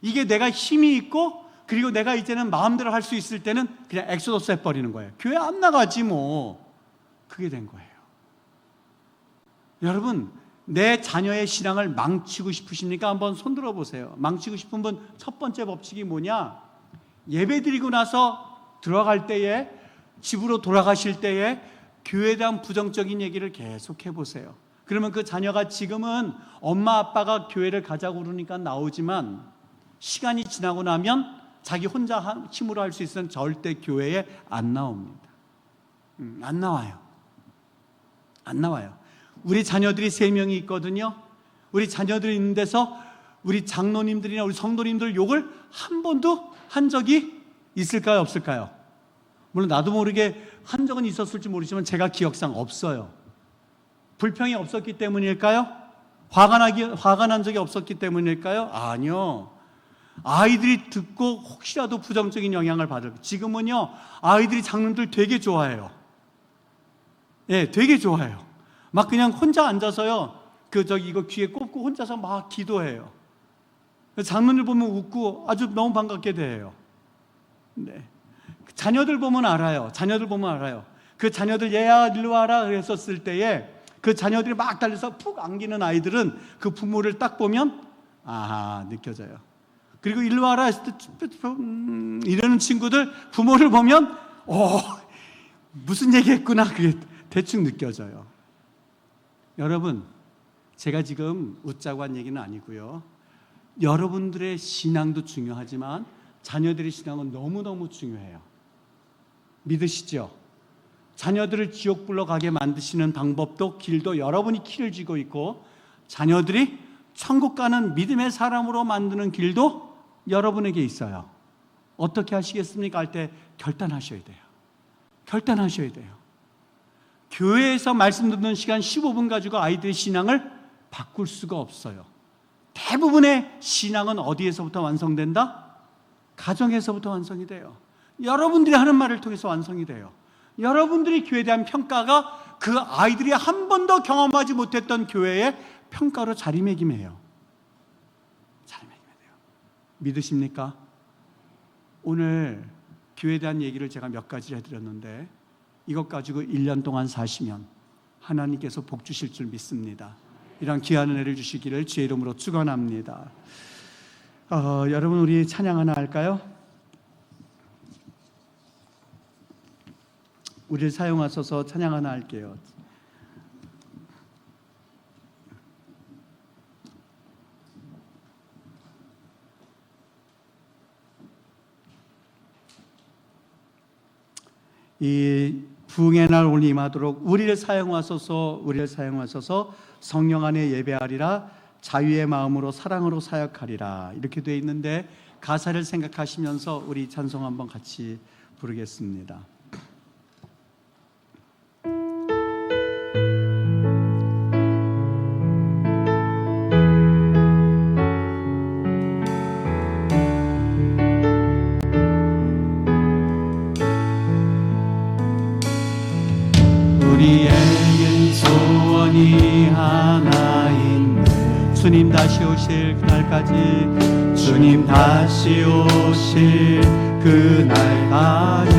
이게 내가 힘이 있고 그리고 내가 이제는 마음대로 할 수 있을 때는 그냥 엑소더스 해버리는 거예요. 교회 안 나가지 뭐. 그게 된 거예요. 여러분, 내 자녀의 신앙을 망치고 싶으십니까? 한번 손 들어보세요. 망치고 싶은 분 첫 번째 법칙이 뭐냐? 예배 드리고 나서 들어갈 때에, 집으로 돌아가실 때에 교회에 대한 부정적인 얘기를 계속 해보세요. 그러면 그 자녀가 지금은 엄마 아빠가 교회를 가자고 그러니까 나오지만 시간이 지나고 나면 자기 혼자 힘으로 할 수 있으면 절대 교회에 안 나옵니다. 안 나와요. 안 나와요. 우리 자녀들이 3명이 있거든요. 우리 자녀들이 있는 데서 우리 장로님들이나 우리 성도님들 욕을 한 번도 한 적이 있을까요? 없을까요? 물론 나도 모르게 한 적은 있었을지 모르지만 제가 기억상 없어요. 불평이 없었기 때문일까요? 화가 난 적이 없었기 때문일까요? 아니요. 아이들이 듣고 혹시라도 부정적인 영향을 받을, 지금은요 아이들이 장로님들 되게 좋아해요. 예, 되게 좋아해요. 막 그냥 혼자 앉아서요, 이거 귀에 꼽고 혼자서 막 기도해요. 장로님들 보면 웃고 아주 너무 반갑게 대해요. 네. 자녀들 보면 알아요. 자녀들 보면 알아요. 그 자녀들 얘야 일로 와라 그랬었을 때에 그 자녀들이 막 달려서 푹 안기는 아이들은 그 부모를 딱 보면 아하 느껴져요. 그리고 일로 와라 했을 때 이러는 친구들 부모를 보면 무슨 얘기했구나, 그게 대충 느껴져요. 여러분, 제가 지금 웃자고 한 얘기는 아니고요, 여러분들의 신앙도 중요하지만 자녀들의 신앙은 너무너무 중요해요. 믿으시죠? 자녀들을 지옥불로 가게 만드시는 방법도 길도 여러분이 키를 쥐고 있고, 자녀들이 천국 가는 믿음의 사람으로 만드는 길도 여러분에게 있어요. 어떻게 하시겠습니까? 할 때 결단하셔야 돼요. 결단하셔야 돼요. 교회에서 말씀 듣는 시간 15분 가지고 아이들의 신앙을 바꿀 수가 없어요. 대부분의 신앙은 어디에서부터 완성된다? 가정에서부터 완성이 돼요. 여러분들이 하는 말을 통해서 완성이 돼요. 여러분들이 교회에 대한 평가가 그 아이들이 한 번도 경험하지 못했던 교회의 평가로 자리매김해요. 자리매김해요. 믿으십니까? 오늘 교회에 대한 얘기를 제가 몇 가지를 해드렸는데, 이것 가지고 1년 동안 사시면 하나님께서 복 주실 줄 믿습니다. 이런 귀한 은혜를 주시기를 주의 이름으로 축원합니다. 여러분, 우리 찬양 하나 할까요? 우리를 사용하셔서 찬양 하나 할게요. 이 부흥의 날 오늘 임하도록 우리를 사용하소서, 우리를 사용하소서, 성령 안에 예배하리라, 자유의 마음으로 사랑으로 사역하리라, 이렇게 되어 있는데, 가사를 생각하시면서 우리 찬송 한번 같이 부르겠습니다. 우리에겐 소원이 하나 있네. 주님 다시 오실 그날까지, 주님 다시 오실 그날까지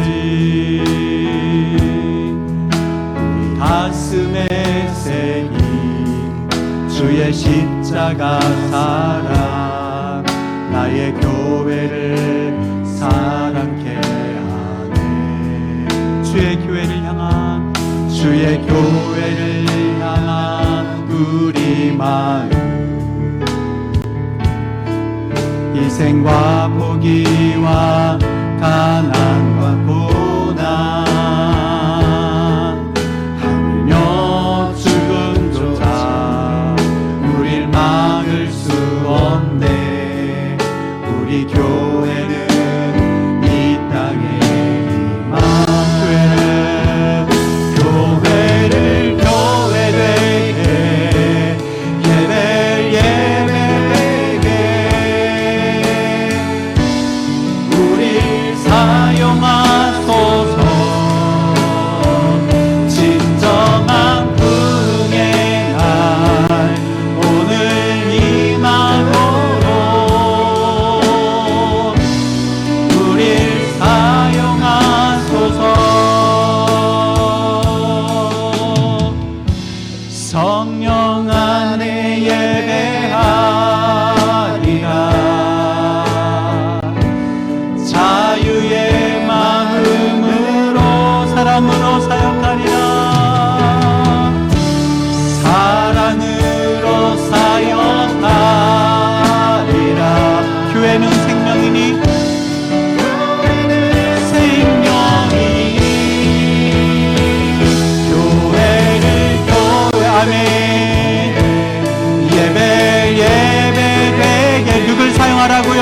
우리 가슴에 새긴 주의 십자가 사랑, 나의 교회를 사랑케 하네. 주의 교회를 향한 우리 마음, 희생과 포기와 가난과 고난, 하물며 죽음조차 우릴 막을 수 없네. 우리 교회는 이 땅의 희망. 교회를 교회되게, 예배되게 우릴 사용하소서. 진정한 부흥의 날 오늘 임하도록 우릴 사용하소서. 성령 안에 예배하리라. 자유의 마음으로 사랑으로 사역하리라. 사랑으로 사역하리라. 교회는 생명이니 교회를 교회 아멘. 예배되게 누굴 사용하라고요?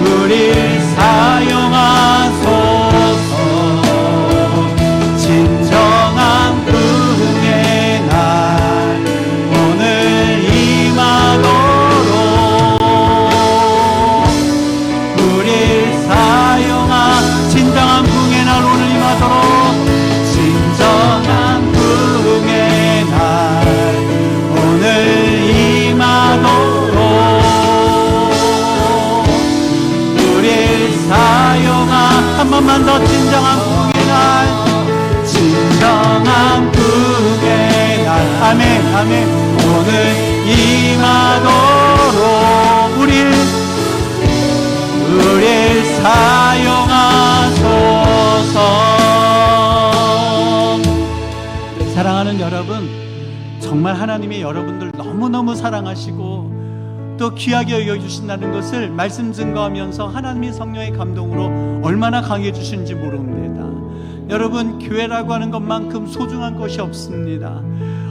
우릴 사용하소서. 진정한 부흥의 날 오늘 임하도록 우릴 진정한 부흥의 날 오늘 임하도록. 진정한 부흥의 날 오늘 임하도록 우릴 한 번만 더. 진정한 부흥의 날, 진정한 부흥의 날 아멘 아멘 오늘 임하도록 우릴 사용하소서. 사랑하는 여러분, 정말 하나님이 여러분들 너무너무 사랑하시고 또 귀하게 여겨주신다는 것을 말씀 증거하면서 하나님의 성령의 감동으로 얼마나 강해 주시는지 모릅니다. 여러분, 교회라고 하는 것만큼 소중한 것이 없습니다.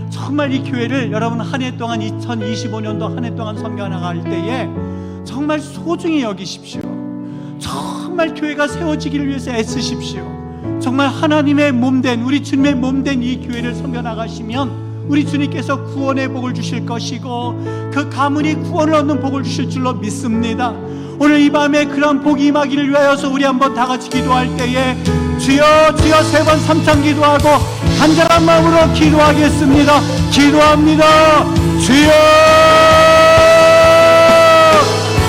정말 이 교회를 여러분 한 해 동안 2025년도 한 해 동안 섬겨 나갈 때에 정말 소중히 여기십시오. 정말 교회가 세워지기를 위해서 애쓰십시오. 정말 하나님의 몸된 우리 주님의 몸된 이 교회를 섬겨 나가시면 우리 주님께서 구원의 복을 주실 것이고 그 가문이 구원을 얻는 복을 주실 줄로 믿습니다. 오늘 이 밤에 그런 복이 임하기를 위하여서 우리 한번 다 같이 기도할 때에 주여 주여 3번 3참 기도하고 간절한 마음으로 기도하겠습니다. 기도합니다. 주여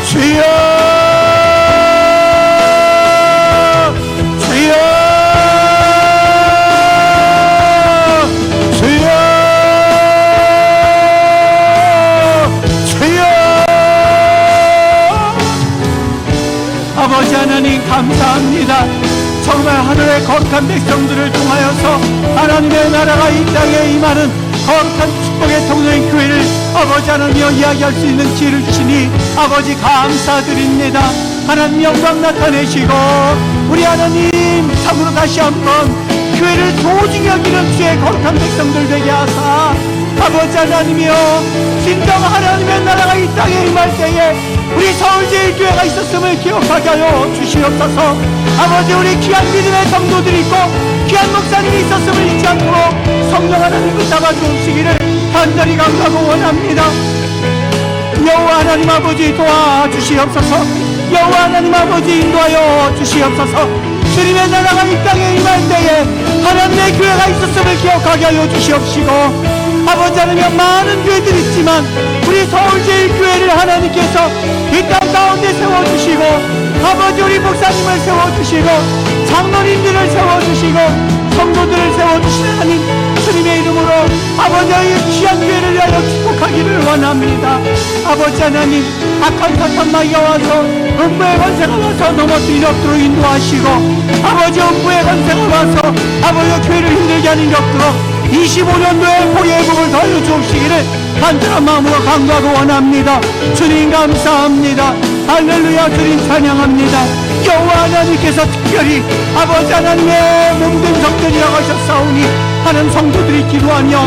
주여 아버지 하나님 감사합니다. 정말 하늘의 거룩한 백성들을 통하여서 하나님의 나라가 이 땅에 임하는 거룩한 축복의 통로인 교회를 아버지 하나님여 이야기할 수 있는 기회를 주시니 아버지 감사드립니다. 하나님 영광 나타내시고 우리 하나님 참으로 다시 한번 교회를 소중히 여기는 주의 거룩한 백성들 되게 하사 아버지 하나님이여 진정 하나님의 나라가 이 땅에 임할 때에 우리 서울제일교회가 있었음을 기억하게 하여 주시옵소서. 아버지 우리 귀한 믿음의 성도들이 있고 귀한 목사님이 있었음을 잊지 않도록 성령 하나님 붙잡아 주시기를 간절히 간구하고 원합니다. 여호와 하나님 아버지 도와주시옵소서. 여호와 하나님 아버지 인도하여 주시옵소서. 주님의 나라가 이 땅에 임할 때에 하나님의 교회가 있었음을 기억하게 하여 주시옵시고 아버지 하나님 많은 교회들이 있지만 우리 서울제일교회를 하나님께서 이 땅 가운데 세워주시고 아버지 우리 목사님을 세워주시고 장로님들을 세워주시고 성도들을 세워주시는 하나님 예수님의 이름으로 아버지의 귀한 교회를 위하여 축복하기를 원합니다. 아버지 하나님, 악한 사탄 마귀가 와서 음부의 권세가 와서 넘어뜨린 력도로 인도하시고, 아버지 음부의 권세가 와서 아버지 교회를 힘들게 하는 력도로 25년도에 보혜의 복을 더하여 주시기를 간절한 마음으로 간구하고 원합니다. 주님 감사합니다. 할렐루야. 주님 찬양합니다. 여호와 하나님께서 특별히 아버지 하나님의 몸된 성전이라고 하셨사오니 하는 성도들이 기도하며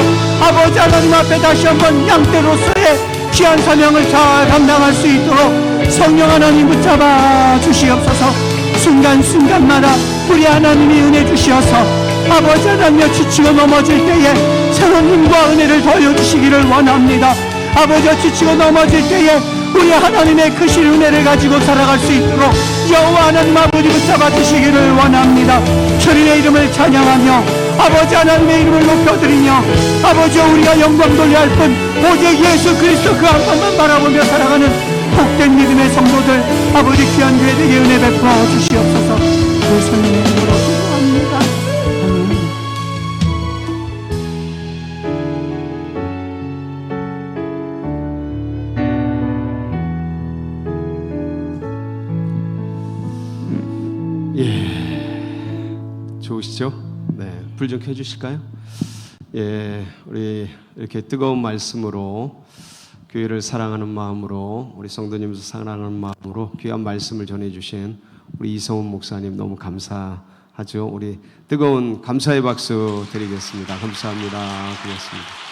아버지 하나님 앞에 다시 한번 양떼로서의 귀한 사명을 잘 감당할 수 있도록 성령 하나님 붙잡아 주시옵소서. 순간순간마다 우리 하나님이 은혜 주시어서 아버지 하나님여 지치고 넘어질 때에 새로운 힘과 은혜를 더하여 주시기를 원합니다. 아버지여 지치고 넘어질 때에 우리 하나님의 크신 은혜를 가지고 살아갈 수 있도록 여호와 하나님 아버지 붙잡아 주시기를 원합니다. 주님의 이름을 찬양하며 아버지 하나님의 이름을 높여드리며 아버지여 우리가 영광 돌려야 할 뿐 오직 예수 그리스도 그 한 분만 바라보며 살아가는 복된 믿음의 성도들 아버지 귀한 교회에게 은혜 베풀어 주시옵소서. 그 성령의 이름으로 기도합니다. 아멘. 좋으시죠? 네, 불 좀 켜주실까요? 예, 우리 이렇게 뜨거운 말씀으로 교회를 사랑하는 마음으로 우리 성도님들 사랑하는 마음으로 귀한 말씀을 전해주신 우리 이성훈 목사님 너무 감사하죠. 우리 뜨거운 감사의 박수 드리겠습니다. 감사합니다. 고맙습니다.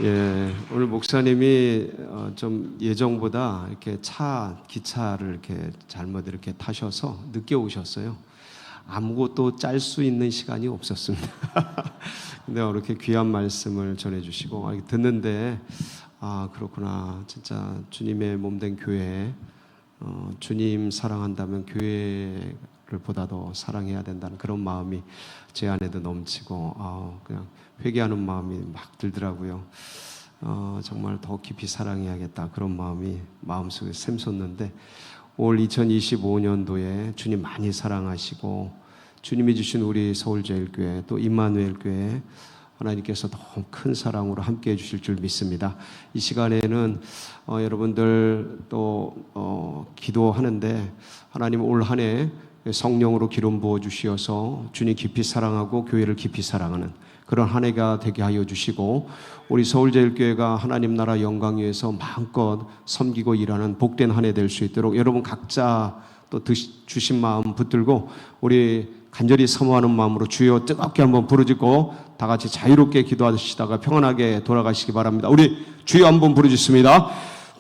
예, 오늘 목사님이 좀 예정보다 이렇게 기차를 이렇게 잘못 이렇게 타셔서 늦게 오셨어요. 아무것도 짤 수 있는 시간이 없었습니다. 근데 이렇게 귀한 말씀을 전해주시고 듣는데 그렇구나. 진짜 주님의 몸된 교회, 주님 사랑한다면 교회를 보다 더 사랑해야 된다는 그런 마음이 제 안에도 넘치고 그냥 회개하는 마음이 막 들더라고요. 정말 더 깊이 사랑해야겠다 그런 마음이 마음속에 샘솟는데 올 2025년도에 주님 많이 사랑하시고 주님이 주신 우리 서울제일교회 또 임마누엘교회 하나님께서 너무 큰 사랑으로 함께해 주실 줄 믿습니다. 이 시간에는 여러분들 또 기도하는데 하나님 올 한 해 성령으로 기름 부어 주시어서 주님 깊이 사랑하고 교회를 깊이 사랑하는 그런 한 해가 되게 하여 주시고 우리 서울제일교회가 하나님 나라 영광 위에서 마음껏 섬기고 일하는 복된 한 해 될 수 있도록 여러분 각자 또 주신 마음 붙들고 우리 간절히 사모하는 마음으로 주여 뜨겁게 한번 부르짖고 다 같이 자유롭게 기도하시다가 평안하게 돌아가시기 바랍니다. 우리 주여 한번 부르짖습니다.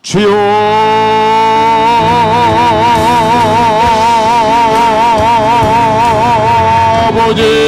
주여 아버지